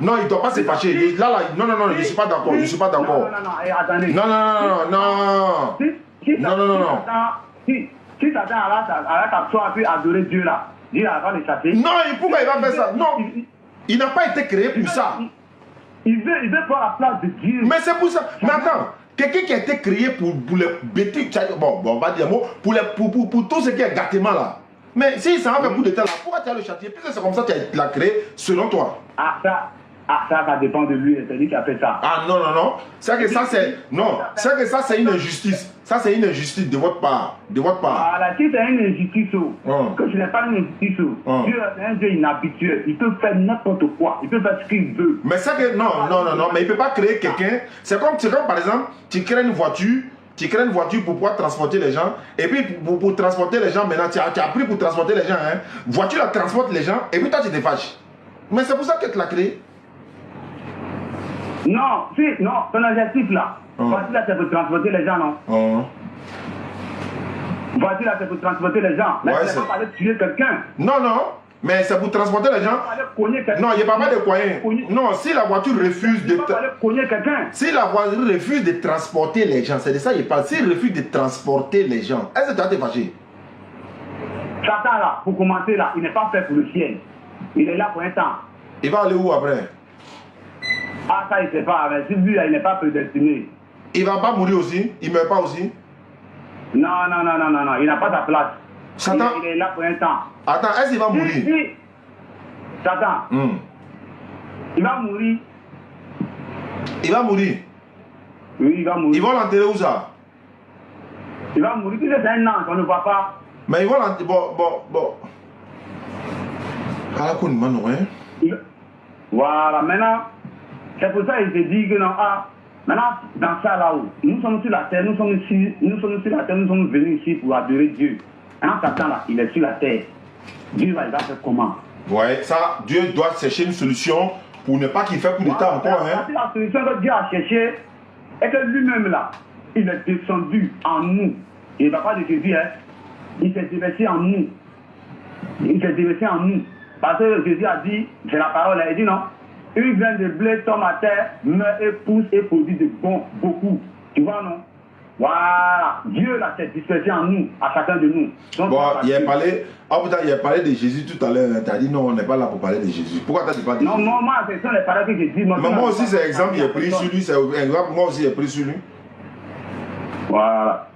Speaker 2: Non, il ne doit pas se fâcher. Là, non, je ne suis pas d'accord. Je suis pas d'accord.
Speaker 1: Non, attendez.
Speaker 2: Non.
Speaker 1: Si Satan arrête à soi puis adorer Dieu là, Dieu va le chasser.
Speaker 2: Non, pourquoi il va faire ça? Non, il n'a pas été créé pour ça.
Speaker 1: Il veut prendre la place de Dieu.
Speaker 2: Mais c'est pour ça. Mais attends, Quelqu'un qui a été créé pour les bêtises, bon, on va dire un mot, pour tout ce qui est gâtement là. Mais si ça va faire coup d'état là, pourquoi tu as le châtier? Puisque c'est comme ça que tu l'as créé, selon toi.
Speaker 1: Ça dépend de lui, c'est lui qui a fait ça.
Speaker 2: Ah non, non, non. C'est que ça, c'est. Non, c'est que ça, c'est une injustice. Ça, c'est une injustice de votre part. De votre part.
Speaker 1: Voilà, si c'est une injustice, que ce n'est pas une injustice, Dieu est un Dieu inhabituel. Il peut faire n'importe quoi. Il peut faire ce qu'il veut.
Speaker 2: Mais c'est que. Non, non, non, non. Mais il ne peut pas créer quelqu'un. C'est comme par exemple, tu crées une voiture. Tu crées une voiture pour pouvoir transporter les gens. Et puis, pour transporter les gens, maintenant, tu as appris pour transporter les gens. Hein. Voiture, elle transporte les gens. Et puis, toi, tu te fâches. Mais c'est pour ça que tu l'as créé.
Speaker 1: Non, non, ton adjectif là. Voiture là, c'est pour transporter les gens, non? Voiture là, c'est pour transporter les gens. Mais tu n'es pas allé tuer quelqu'un.
Speaker 2: Non, non. Mais c'est pour transporter les gens. Non, il n'y a pas de coin. Non, si la voiture refuse de. Si la voiture refuse de transporter les gens, c'est de ça qu'il parle. S'il refuse de transporter les gens, est-ce que tu as été fâché?
Speaker 1: Satan là, pour commencer là, il n'est pas fait pour le ciel. Il est là pour un temps.
Speaker 2: Il va aller où après?
Speaker 1: Ah, ça, il ne sait pas. Mais si lui, il n'est pas prédestiné.
Speaker 2: Il ne va pas mourir aussi? Il ne meurt pas aussi?
Speaker 1: Non, non, non, non, non, non. Il n'a pas sa place.
Speaker 2: Satan.
Speaker 1: Il est là pour un temps.
Speaker 2: Attends, est-ce qu'il va mourir?
Speaker 1: Si. Satan. Il va mourir.
Speaker 2: Il va mourir?
Speaker 1: Oui, il va mourir.
Speaker 2: Ils vont l'enterrer où ça?
Speaker 1: Il va mourir. Tu sais, c'est un an, on ne voit pas.
Speaker 2: Mais ils vont l'enterrer. Bon. Ah, qu'on demande, hein?
Speaker 1: Voilà, maintenant, c'est pour ça qu'il te dit que non, maintenant, dans ça là-haut, nous sommes sur la terre, nous sommes sur la terre, nous sommes venus ici pour adorer Dieu. En Satan là, il est sur la terre. Dieu il va faire comment?
Speaker 2: Ouais, ça, Dieu doit chercher une solution pour ne pas qu'il fasse coup d'état encore. Hein?
Speaker 1: La solution que Dieu a cherchée est que lui-même là, il est descendu en nous. Il ne va pas de Jésus, hein? Il s'est déversé en nous. Il s'est déversé en nous. Parce que Jésus a dit, c'est la parole, il dit non. Une graine de blé tombe à terre, meurt et pousse et produit de bon, beaucoup. Tu vois, non? Voilà. Dieu l'a dispersé en nous, à chacun de nous. Donc,
Speaker 2: bon, il a parlé de Jésus tout à l'heure. Tu as dit non, on n'est pas là pour parler de Jésus. Pourquoi tu as dit pas de Jésus?
Speaker 1: Non, moi, ce sont les paroles que j'ai dit.
Speaker 2: Mais moi aussi, c'est exemple, j'ai pris sur lui. C'est exemple, moi aussi, j'ai pris sur lui.
Speaker 1: Voilà.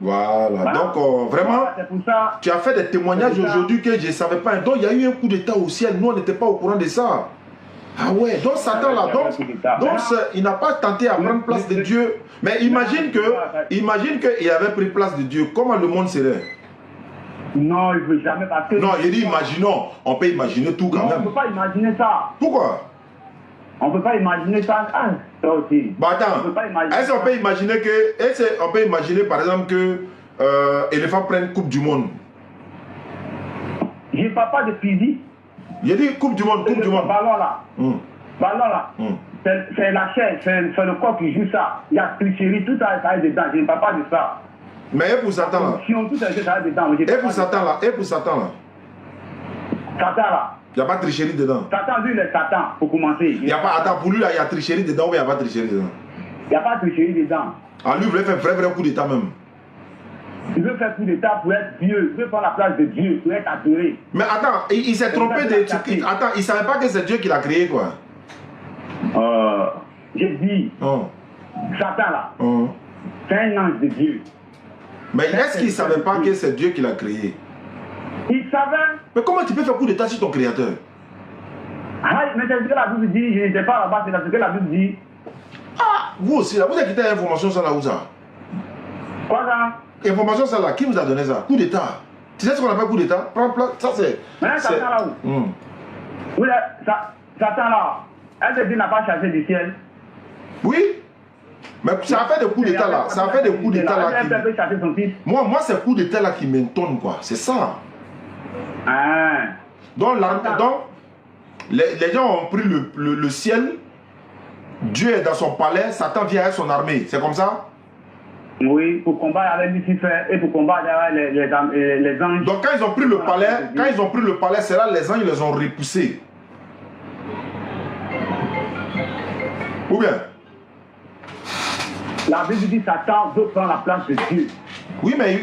Speaker 2: Donc, vraiment,
Speaker 1: pour ça,
Speaker 2: tu as fait des témoignages aujourd'hui que je ne savais pas. Donc, il y a eu un coup d'état au ciel. Nous, on n'était pas au courant de ça. Ah ouais, donc Satan là, donc il n'a pas tenté à prendre place de Dieu. Mais imagine qu'il avait pris place de Dieu. Comment le monde serait?
Speaker 1: Non, il ne veut jamais passer.
Speaker 2: Non, il dit imaginons. On peut imaginer tout quand même.
Speaker 1: On ne peut pas imaginer ça.
Speaker 2: Pourquoi?
Speaker 1: On ne peut pas imaginer ça. Ça aussi.
Speaker 2: Bah attends, est-ce qu'on peut imaginer que, on peut imaginer par exemple que l'éléphant prenne Coupe du Monde?
Speaker 1: Je ne parle pas de physique.
Speaker 2: Il a dit Coupe du Monde, Coupe du Monde.
Speaker 1: Ballon là. Ballon là. C'est la chair, c'est le corps qui joue ça. Il y a tricherie, tout ça, ça est dedans. Je ne parle pas de ça.
Speaker 2: Mais et pour Satan là?
Speaker 1: Tout ça, ça est dedans.
Speaker 2: Et pour Satan là? Et pour Satan là?
Speaker 1: Satan là.
Speaker 2: Il n'y a pas de tricherie dedans.
Speaker 1: Satan, lui, il est Satan, pour commencer.
Speaker 2: Il n'y a pas, attends, pour lui là, il y a tricherie dedans ou il n'y a pas de tricherie dedans?
Speaker 1: Il n'y a pas de tricherie dedans.
Speaker 2: Ah, lui, il voulait faire vrai coup d'état même.
Speaker 1: Il veut faire coup d'état pour être Dieu, il veut prendre la place de Dieu, pour être adoré.
Speaker 2: Mais attends, il s'est trompé de. Attends, il ne savait pas que c'est Dieu qui l'a créé, quoi.
Speaker 1: J'ai dit, Satan là, c'est un ange de Dieu.
Speaker 2: Mais est-ce qu'il ne savait pas que c'est Dieu qui l'a créé?
Speaker 1: Il savait.
Speaker 2: Mais comment tu peux faire coup d'état sur ton créateur?
Speaker 1: Ah, mais c'est ce que la Bible dit, je n'étais pas là-bas, c'est ce que la Bible dit.
Speaker 2: Ah, vous aussi, là, vous avez quitté l'information ça là où ça?
Speaker 1: Quoi ça?
Speaker 2: Information ça là, qui vous a donné ça? Coup d'état. Tu sais ce qu'on appelle coup d'état? Ça c'est.
Speaker 1: Mais Satan là où? Oui, Satan là, est-ce que Dieu n'a pas chassé du ciel?
Speaker 2: Oui. Mais ça a fait des coups d'état là. Ça a fait des coups d'état là. Moi c'est coup d'état là qui m'étonne quoi. C'est ça. Donc, les gens ont pris le ciel. Dieu est dans son palais. Satan vient avec son armée. C'est comme ça?
Speaker 1: Oui, pour combattre avec Lucifer et pour combattre avec les anges.
Speaker 2: Donc quand ils ont pris le palais, c'est là les anges les ont repoussés. Ou bien?
Speaker 1: La Bible dit Satan veut prendre la place de Dieu.
Speaker 2: Oui, mais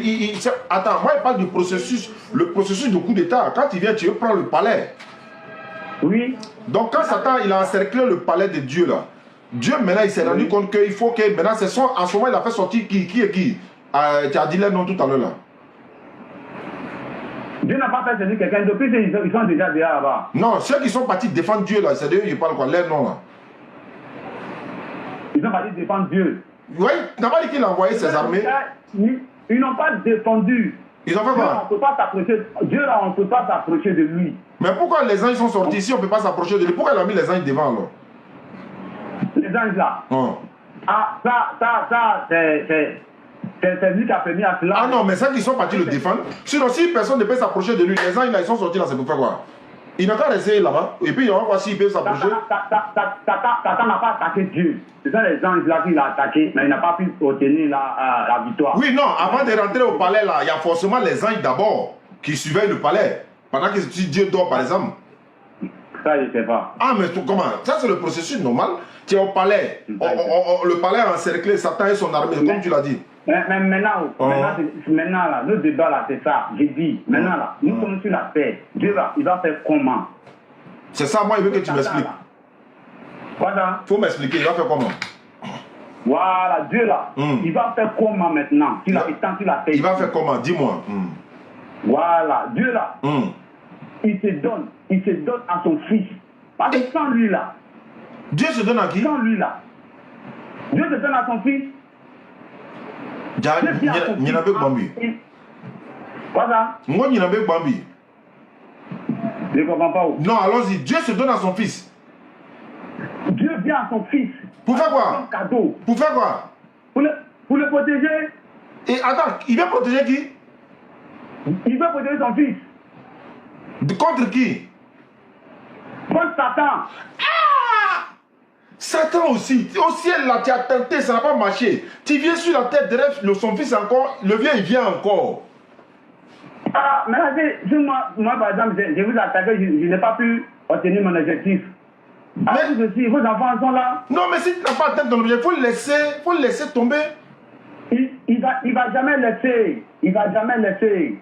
Speaker 2: attends, moi il parle du processus, le processus de coup d'état. Quand il vient, tu veux prendre le palais.
Speaker 1: Oui.
Speaker 2: Donc quand Satan il a encerclé le palais de Dieu là, Dieu, maintenant, il s'est rendu compte qu'il faut que... Maintenant, c'est son... En ce moment, il a fait sortir qui est qui? Tu as dit les noms tout à l'heure, là.
Speaker 1: Dieu n'a pas fait sortir quelqu'un. Depuis, ils sont déjà là-bas.
Speaker 2: Non, ceux qui sont partis défendre Dieu, là, c'est d'eux qui parlent quoi? Les noms, là.
Speaker 1: Ils sont partis défendre Dieu.
Speaker 2: Oui, tu n'as pas dit qu'il a envoyé ses armées?
Speaker 1: Ils n'ont pas défendu.
Speaker 2: Ils ont fait quoi?
Speaker 1: On ne peut pas s'approcher. Dieu, là, on ne peut pas s'approcher de lui.
Speaker 2: Mais pourquoi les anges sont sortis ici, on ne peut pas s'approcher de lui? Pourquoi il a mis les anges devant, alors?
Speaker 1: Les anges, là.
Speaker 2: Oh.
Speaker 1: Ah, ça, c'est lui qui a permis à cela.
Speaker 2: Ah non, mais ceux qui sont partis le défendre, sinon si personne ne peut s'approcher de lui, les anges, là, ils sont sortis là, c'est pour faire quoi? Il n'a qu'à rester là-bas, et puis on va voir s'il peut s'approcher.
Speaker 1: Satan n'a pas attaqué Dieu. Ce sont les anges là qui l'ont attaqué, mais il n'a pas pu obtenir la victoire.
Speaker 2: Oui, non, avant de rentrer au palais, là, il y a forcément les anges d'abord qui surveillent le palais. Pendant que si Dieu dort, par exemple.
Speaker 1: Ça, je ne sais pas.
Speaker 2: Ah, mais comment? Ça, c'est le processus normal. Tu es au palais. Le palais a encerclé Satan et son armée, comme tu l'as dit.
Speaker 1: Mais maintenant, maintenant là, le débat là, c'est ça. J'ai dit, maintenant là, nous sommes sur la terre. Dieu là, il va faire comment?
Speaker 2: C'est ça, moi, il veut que tu m'expliques.
Speaker 1: Quoi ça?
Speaker 2: Il faut m'expliquer, il va faire comment?
Speaker 1: Voilà, Dieu là, il va faire comment maintenant? Il
Speaker 2: va faire comment? Dis-moi.
Speaker 1: Voilà, Dieu là, il se donne à son fils. Parce que sans lui là.
Speaker 2: Dieu se donne à qui?
Speaker 1: Sans lui là. Dieu se donne à son fils.
Speaker 2: Il n'y en a pas que Bambi.
Speaker 1: Quoi ça?
Speaker 2: Moi, il n'y en a pas que Bambi.
Speaker 1: Je ne comprends pas où.
Speaker 2: Non, allons-y. Dieu se donne à son fils.
Speaker 1: Dieu vient à son fils.
Speaker 2: Pour faire quoi?
Speaker 1: Un cadeau.
Speaker 2: Pour faire quoi?
Speaker 1: Pour le protéger.
Speaker 2: Et attends, il va protéger qui?
Speaker 1: Il veut protéger son fils.
Speaker 2: Contre qui?
Speaker 1: Contre Satan.
Speaker 2: Ah! Satan aussi. Au ciel, là, tu as tenté, ça n'a pas marché. Tu viens sur la tête de rêve, son fils encore, le vieux, il vient encore.
Speaker 1: Ah, mais moi, par exemple, je vous attaque, je n'ai pas pu obtenir mon objectif. Mais vos enfants sont là.
Speaker 2: Non, mais si tu n'as pas atteint ton objectif, il faut le laisser tomber.
Speaker 1: Il va jamais laisser. Il va jamais laisser.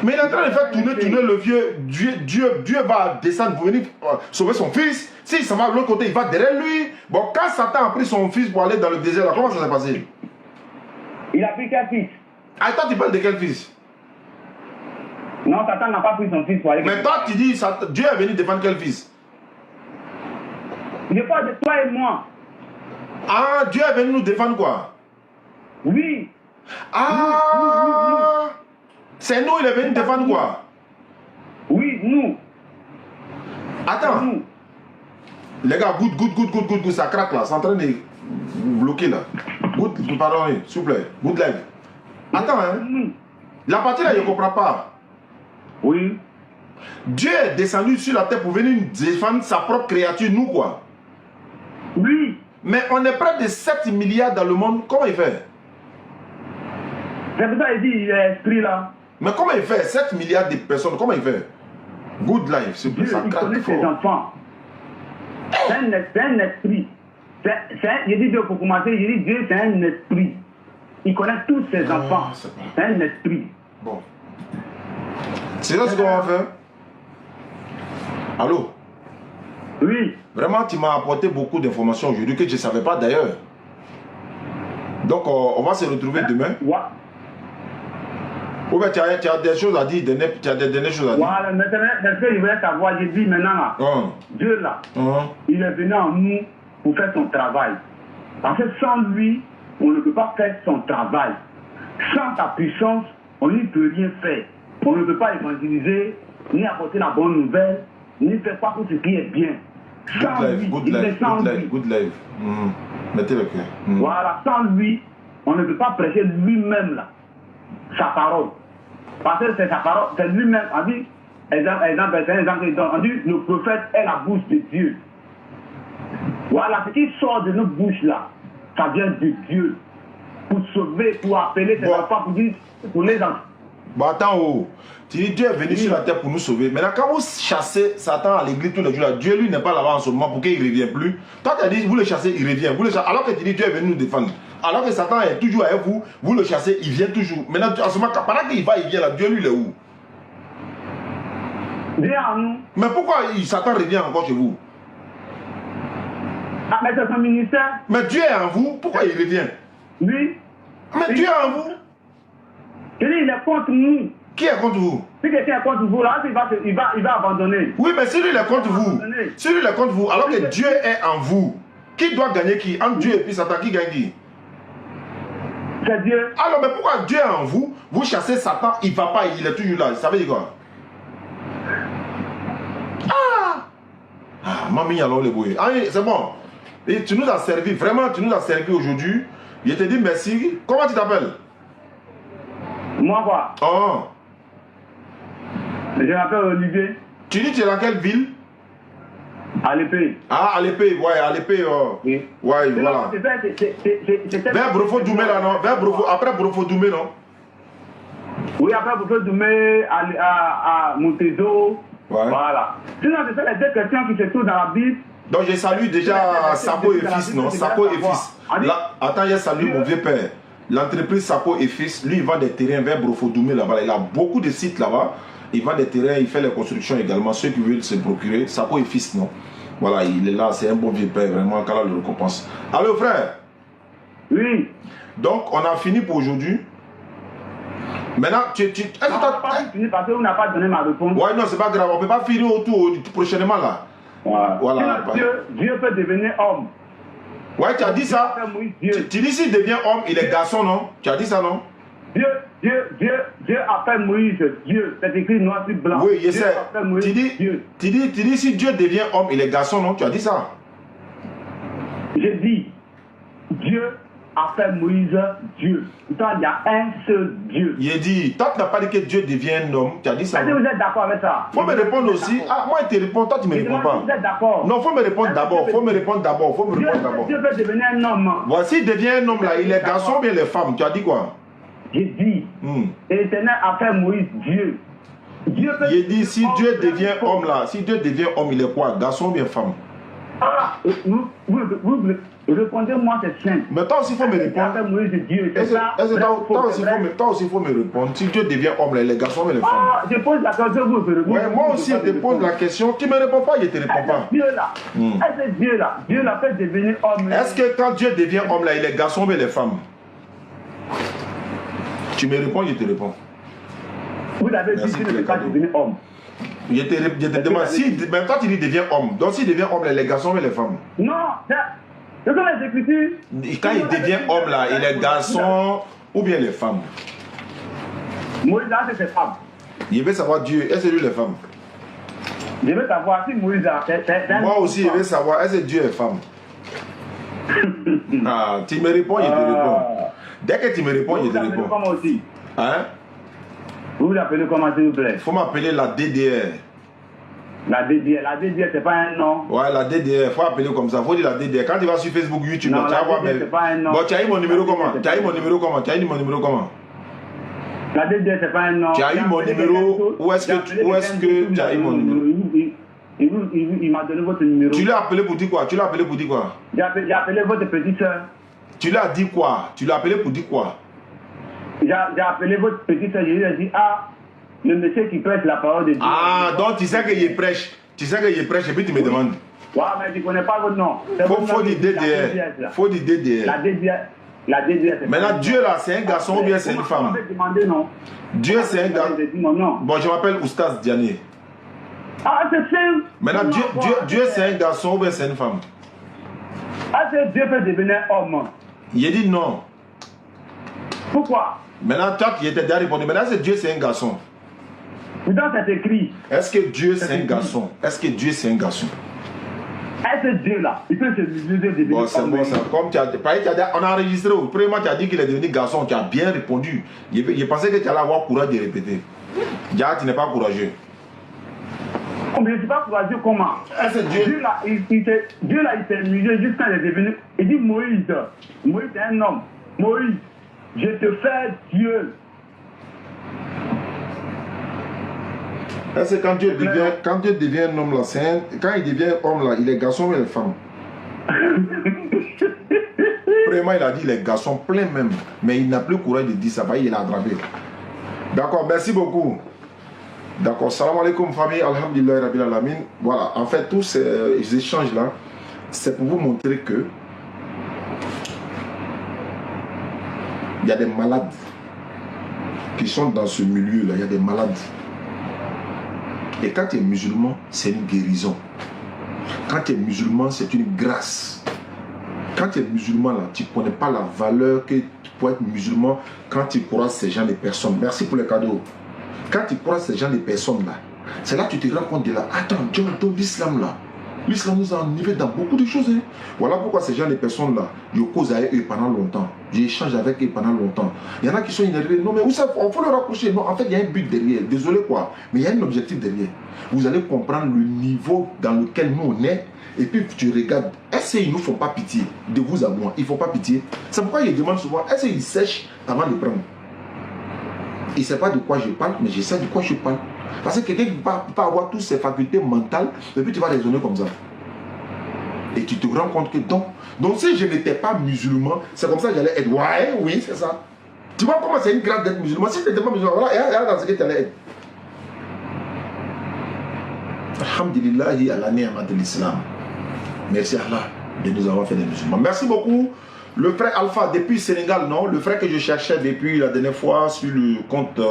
Speaker 2: Mais il est en train de faire tourner le vieux. Dieu va descendre pour venir sauver son fils. S'il s'en va de l'autre côté, il va derrière lui. Bon, quand Satan a pris son fils pour aller dans le désert, là, comment ça s'est passé?
Speaker 1: Il a pris quel fils?
Speaker 2: Ah, toi, tu parles de quel fils?
Speaker 1: Non, Satan n'a pas pris son fils pour aller.
Speaker 2: Mais toi, tu dis, Dieu est venu défendre quel fils?
Speaker 1: Je parle de toi et moi.
Speaker 2: Ah, Dieu est venu nous défendre quoi?
Speaker 1: Oui.
Speaker 2: Ah, c'est nous, il est venu défendre quoi?
Speaker 1: Oui, nous.
Speaker 2: Attends.
Speaker 1: Nous.
Speaker 2: Les gars, goûte, ça craque là, c'est en train de bloquer là. Goûte, pardon, s'il vous plaît, goûte live. Attends, hein. La partie là, je ne comprends pas.
Speaker 1: Oui.
Speaker 2: Dieu est descendu sur la terre pour venir défendre sa propre créature, nous quoi?
Speaker 1: Oui.
Speaker 2: Mais on est près de 7 milliards dans le monde, comment il fait?
Speaker 1: C'est pour ça qu'il dit, il est esprit là.
Speaker 2: Mais comment il fait? 7 milliards de personnes, comment il fait? Good life, c'est plus ça craque.
Speaker 1: Il connaît ses enfants. C'est un esprit. Je dis Dieu pour commencer, je dis Dieu c'est un esprit. Il connaît tous ses enfants. C'est un esprit.
Speaker 2: Bon. C'est là ce qu'on va faire? Allô?
Speaker 1: Oui.
Speaker 2: Vraiment, tu m'as apporté beaucoup d'informations aujourd'hui que je ne savais pas d'ailleurs. Donc, on va se retrouver demain.
Speaker 1: Ouais.
Speaker 2: Ou bien tu as des choses à dire, tu as des dernières choses à dire.
Speaker 1: Voilà, mais c'est ce que je voulais savoir. J'ai dit maintenant là, Dieu là, il est venu en nous pour faire son travail. Parce que sans lui, on ne peut pas faire son travail. Sans ta puissance, on ne peut rien faire. On ne peut pas évangéliser, ni apporter la bonne nouvelle, ni faire quoi que ce qui est bien. Sans lui,
Speaker 2: good life. Mettez le cœur.
Speaker 1: Voilà, sans lui, on ne peut pas prêcher lui-même là, sa parole. Parce que c'est sa parole, c'est lui-même. On dit, c'est un exemple qu'il donne. On dit, le prophète est la bouche de Dieu. Voilà, ce qui sort de notre bouche là, ça vient de Dieu. Pour sauver, pour appeler ses enfants, pour les enfants.
Speaker 2: Bon, attends, tu dis Dieu est venu sur la terre pour nous sauver. Maintenant, quand vous chassez Satan à l'église tous les jours, là, Dieu lui n'est pas là-bas en ce moment pour qu'il ne revienne plus. Toi, tu as dit, vous le chassez, il revient. Alors que tu dis Dieu est venu nous défendre. Alors que Satan est toujours avec vous, vous le chassez, il vient toujours. Maintenant, en ce moment, pendant qu'il va, il vient là, Dieu lui il est où?
Speaker 1: Viens à nous.
Speaker 2: Mais pourquoi Satan revient encore chez vous?
Speaker 1: Ah, mais c'est son ministère.
Speaker 2: Mais Dieu est en vous, pourquoi il revient?
Speaker 1: Oui.
Speaker 2: Mais Dieu est en vous.
Speaker 1: Je dis, il est contre nous.
Speaker 2: Qui est contre vous?
Speaker 1: Si quelqu'un est contre vous, là, il va abandonner.
Speaker 2: Oui, mais si lui il est contre vous, si lui il est contre vous, alors que Dieu est en vous, qui doit gagner qui? Entre Dieu et puis Satan, qui gagne qui?
Speaker 1: C'est Dieu.
Speaker 2: Alors, mais pourquoi Dieu est en vous? Vous chassez Satan, il ne va pas, il est toujours là. Ça veut dire quoi? Mamie, alors les bouillés. Ah, c'est bon. Et tu nous as servi, vraiment, tu nous as servi aujourd'hui. Je te dis merci. Comment tu t'appelles?
Speaker 1: Moi, quoi?
Speaker 2: Oh.
Speaker 1: Je m'appelle Olivier.
Speaker 2: Tu dis tu es dans quelle ville?
Speaker 1: À l'épée.
Speaker 2: Ah, à l'épée, ouais, à l'épée. Oh.
Speaker 1: Oui.
Speaker 2: Ouais, voilà. Vers Brofo Doumé, là, non? Vers Brofo, après Brofo Doumé, non?
Speaker 1: Oui, après Brofo Doumé, à Montezo.
Speaker 2: Ouais.
Speaker 1: Voilà. Sinon, c'est les deux questions qui se trouvent dans la Bible.
Speaker 2: Donc, j'ai salué déjà Sako et Fils, non? Sako et Fils. Là, attends, j'ai salué mon vieux père. L'entreprise Sako et Fils, lui, il vend des terrains vers Brofo Doumé, là-bas. Il a beaucoup de sites là-bas. Il vend des terrains, il fait les constructions également. Ceux qui veulent se procurer, Sako et Fils, non? Voilà, il est là, c'est un bon vieux père, vraiment, qu'Allah le récompense. Allô, frère?
Speaker 1: Oui.
Speaker 2: Donc, on a fini pour aujourd'hui. Maintenant,
Speaker 1: on n'a pas fini parce qu'on n'a pas donné ma réponse.
Speaker 2: Ouais, non, c'est pas grave. On peut pas finir autour prochainement là.
Speaker 1: Ouais.
Speaker 2: Voilà.
Speaker 1: Dieu peut devenir homme.
Speaker 2: Ouais, tu as dit ça. Tu dis s'il devient homme, il est garçon, non? Tu as dit ça, non?
Speaker 1: Dieu appelle Moïse Dieu. C'est écrit noir sur blanc.
Speaker 2: Oui, je sais. Tu dis si Dieu devient homme, il est garçon, non? Tu as dit ça.
Speaker 1: J'ai dit Dieu appelle Moïse Dieu. Pourtant, il y a un seul Dieu.
Speaker 2: Il dit, toi tu n'as pas dit que Dieu devient un homme. Tu as dit ça.
Speaker 1: Est-ce que vous êtes d'accord avec ça?
Speaker 2: Faut me répondre aussi. Ah, moi je te réponds, toi tu me réponds pas.
Speaker 1: Vous êtes d'accord?
Speaker 2: Non, faut me répondre d'abord. Faut me répondre d'abord. Faut me répondre d'abord.
Speaker 1: Dieu peut devenir un homme.
Speaker 2: Voici, il devient un homme là. Il est garçon ou bien les femmes? Tu as dit quoi?
Speaker 1: J'ai dit, l'Éternel appelle Moïse Dieu.
Speaker 2: Il dit, si Dieu devient homme là, si Dieu devient homme, il est quoi? Garçon ou bien femme?
Speaker 1: Ah, vous répondez-moi, c'est simple.
Speaker 2: Mais toi aussi, il faut me répondre. Toi aussi, il faut me répondre. Si Dieu devient homme là, il est garçon ou bien les femmes?
Speaker 1: Ah, je pose la question, vous répondez.
Speaker 2: Ouais, moi aussi, je te pose la question. Tu ne me réponds pas, je ne te réponds pas.
Speaker 1: Dieu là, Dieu là peut devenir homme.
Speaker 2: Est-ce que quand Dieu devient homme là, il est garçon ou bien les femmes? Tu me réponds, je te réponds.
Speaker 1: Vous avez dit qu'il ne peut pas devenir homme.
Speaker 2: Je te demande, si, même toi tu dis devient homme, donc s'il devient homme, les garçons et les femmes?
Speaker 1: Non, c'est comme les Écritures.
Speaker 2: Quand il devient homme là, il est garçon ou bien les femmes?
Speaker 1: Moïse là, c'est ses femmes.
Speaker 2: Je veux savoir Dieu, est-ce que lui les femmes?
Speaker 1: Je veux savoir si Moïse là,
Speaker 2: moi aussi, je veux savoir, est-ce que Dieu est femme? Ah, tu me réponds, je te réponds. Dès que tu me réponds, je te réponds.
Speaker 1: Comment aussi?
Speaker 2: Hein?
Speaker 1: Vous l'appelez comment, s'il vous plaît?
Speaker 2: Il faut m'appeler la DDR.
Speaker 1: La DDR, c'est pas un nom.
Speaker 2: Ouais, la DDR, il faut appeler comme ça. Il faut dire la DDR. Quand tu vas sur Facebook, YouTube,
Speaker 1: non,
Speaker 2: tu vas voir.
Speaker 1: C'est pas un nom.
Speaker 2: Bon, tu as eu mon numéro comment? Tu as eu mon numéro comment?
Speaker 1: La DDR, c'est pas un nom.
Speaker 2: Tu as eu mon numéro? Où est-ce que tu as eu mon numéro?
Speaker 1: Il m'a donné votre numéro.
Speaker 2: Tu l'as appelé pour dire quoi? J'ai
Speaker 1: appelé votre petite soeur.
Speaker 2: Tu l'as dit quoi? Tu l'as appelé pour dire quoi?
Speaker 1: J'ai appelé votre petite soeur, je lui ai dit, ah, le monsieur qui prêche la parole de Dieu.
Speaker 2: Ah, donc tu sais qu'il prêche. Tu sais qu'il prêche et puis tu me demandes.
Speaker 1: Ouais, mais tu ne connais pas votre nom.
Speaker 2: Faut dire DDR. Faut dire DDR.
Speaker 1: La DDR.
Speaker 2: Maintenant, Dieu là, c'est un garçon ou bien c'est une femme? Dieu, c'est un garçon. Bon, je m'appelle Oustaz Diané.
Speaker 1: Ah, c'est simple.
Speaker 2: Maintenant, Dieu c'est un garçon ou bien c'est une femme?
Speaker 1: Ah, c'est Dieu peut devenir homme.
Speaker 2: Il a dit non.
Speaker 1: Pourquoi?
Speaker 2: Maintenant, toi qui étais déjà répondu. Maintenant, c'est Dieu c'est un garçon.
Speaker 1: Pourtant, c'est écrit.
Speaker 2: Est-ce que Dieu c'est un garçon? Est-ce que Dieu c'est un garçon?
Speaker 1: Est-ce que Dieu là, il peut se devenir
Speaker 2: bon, c'est bon, ça. Comme tu as dit, on a enregistré. Premièrement, tu as dit qu'il est devenu garçon. Tu as bien répondu. Je pensais que tu allais avoir courage de répéter. Déjà, tu n'es pas courageux.
Speaker 1: Mais je ne suis pas courageux comment? Dieu là, il s'est musé jusqu'à il est devenu. Il dit Moïse c'est un homme. Moïse, je te fais Dieu.
Speaker 2: Est-ce que quand Dieu devient un homme là, quand il devient homme là, il est garçon ou il est femme? Vraiment, il a dit les garçons plein même, mais il n'a plus courage de dire ça, il a attrapé. D'accord, merci beaucoup. D'accord, salam alaikum famille, alhamdulillah rabbil alamin. Voilà, en fait tous ces échanges là, C'est pour vous montrer que il y a des malades qui sont dans ce milieu-là. Il y a des malades. Et quand tu es musulman, c'est une guérison. Quand tu es musulman, c'est une grâce. Quand tu es musulman, là, tu ne connais pas la valeur que tu peux être musulman quand tu croises ces gens, les personnes. Merci pour les cadeaux. Quand tu croises ces gens, les personnes là, c'est là que tu te rends compte de là. Attends, l'islam là. L'islam nous a enlevé dans beaucoup de choses. Hein. Voilà pourquoi ces gens, les personnes là, je cause avec eux pendant longtemps. J'échange avec eux pendant longtemps. Il y en a qui sont énervés. Non, mais vous savez, on faut le rapprocher. Non, en fait, il y a un but derrière. Désolé quoi. Mais il y a un objectif derrière. Vous allez comprendre le niveau dans lequel nous on est. Et puis tu regardes, est-ce qu'ils ne font pas pitié de vous à moi? Ils ne font pas pitié. C'est pourquoi ils demandent souvent, est-ce qu'ils sèchent avant de prendre? Il ne sait pas de quoi je parle, mais je sais de quoi je parle. Parce que quelqu'un qui peut avoir toutes ses facultés mentales, et puis tu vas raisonner comme ça. Et tu te rends compte que donc si je n'étais pas musulman, c'est comme ça que j'allais être. Ouais, oui, c'est ça. Tu vois comment c'est une grâce d'être musulman. Si tu n'étais pas musulman, voilà, et dans ce que tu allais être. Alhamdulillahi ala ni'mat de l'islam. Merci Allah de nous avoir fait des musulmans. Merci beaucoup. Le frère Alpha depuis Sénégal, non? Le frère que je cherchais depuis la dernière fois sur le compte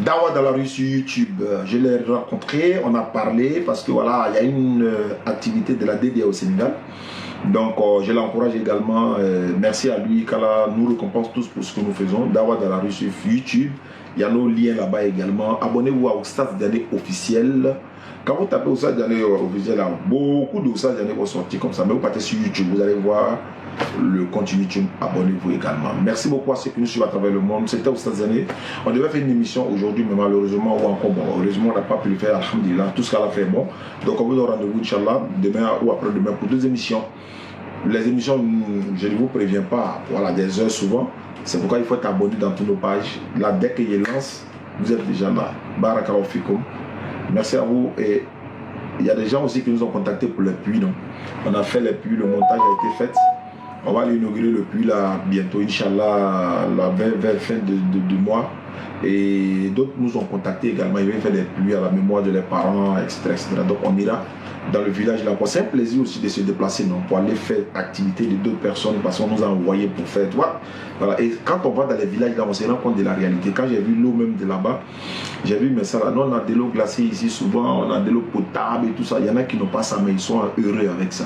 Speaker 2: Dawa dans la rue sur YouTube. Je l'ai rencontré, on a parlé parce que voilà, il y a une activité de la DDA au Sénégal. Donc je l'encourage également. Merci à lui, qu'Allah nous récompense tous pour ce que nous faisons. Dawa dans la rue sur YouTube. Il y a nos liens là-bas également. Abonnez-vous à Oustaz Diané officiel. Quand vous tapez Oustaz Diané officiel, là, beaucoup d'Oustaz Diané vont sortir comme ça. Mais vous partez sur YouTube, vous allez voir le compte YouTube. Abonnez-vous également. Merci beaucoup à ceux qui nous suivent à travers le monde. C'était Oustaz Diané. On devait faire une émission aujourd'hui, mais malheureusement, ou encore bon, heureusement, on n'a pas pu le faire. Alhamdulillah, tout ce qu'elle a fait bon. Donc on vous donne rendez-vous, Inch'Allah, demain ou après-demain pour 2 émissions. Les émissions, je ne vous préviens pas, voilà, des heures souvent. C'est pourquoi il faut être abonné dans toutes nos pages. Là, dès que je lance, vous êtes déjà là. Barakallahu fikum. Merci à vous. Et il y a des gens aussi qui nous ont contactés pour les puits. Donc, on a fait les puits, le montage a été fait. On va inaugurer le puits là bientôt, Inch'Allah, vers fin de mois. Et d'autres nous ont contactés également. Ils veulent faire des puits à la mémoire de leurs parents, etc., etc. Donc, on ira dans le village là. C'est un plaisir aussi de se déplacer, non, pour aller faire activité de d'autres personnes parce qu'on nous a envoyé pour faire, tu vois. Voilà. Et quand on va dans les villages là, on se rend compte de la réalité. Quand j'ai vu l'eau même de là-bas, j'ai vu, mais ça là, nous on a de l'eau glacée ici souvent, on a de l'eau potable et tout ça. Il y en a qui n'ont pas ça, mais ils sont heureux avec ça.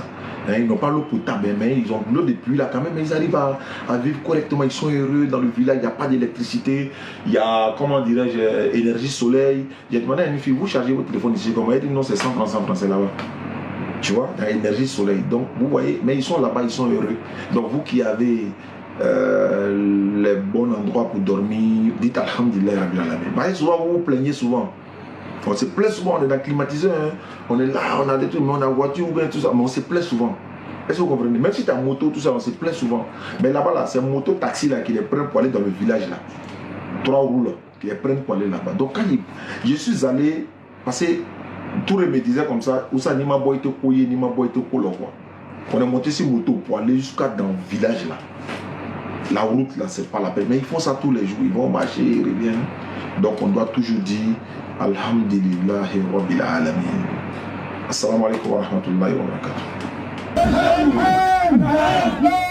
Speaker 2: Hein, ils n'ont pas l'eau potable, mais ils ont l'eau de pluie là quand même, mais ils arrivent à vivre correctement. Ils sont heureux dans le village, il n'y a pas d'électricité, il y a, comment dirais-je, énergie soleil. J'ai demandé à une fille, vous chargez votre téléphone ici comment? Elle dit non, c'est 100 francs là-bas. Tu vois, il y a énergie soleil. Donc, vous voyez, mais ils sont là-bas, ils sont heureux. Donc, vous qui avez les bons endroits pour dormir, dites Alhamdulillah. Bah, souvent, vous vous plaignez souvent. On se plaît souvent, on est dans le climatiseur, hein. On est là, on a des trucs, mais on a voiture ou bien tout ça, mais on se plaît souvent. Est-ce que vous comprenez? Même si tu as moto, tout ça, on se plaît souvent. Mais là-bas, là, c'est moto taxi là, qui les prennent pour aller dans le village là. 3 roues là, qui les prennent pour aller là-bas. Donc, quand je suis allé passer. Tout le me disait comme ça, où ça ni ma boîte te couiller, ni ma boîte te couler quoi. On est monté sur moto pour aller jusqu'à dans le village là. La route là, c'est pas la peine. Mais ils font ça tous les jours, ils vont marcher, ils reviennent. Donc on doit toujours dire Alhamdulillahi Rabbil Alamin. Assalamu alaikum wa rahmatullahi wa barakatuh.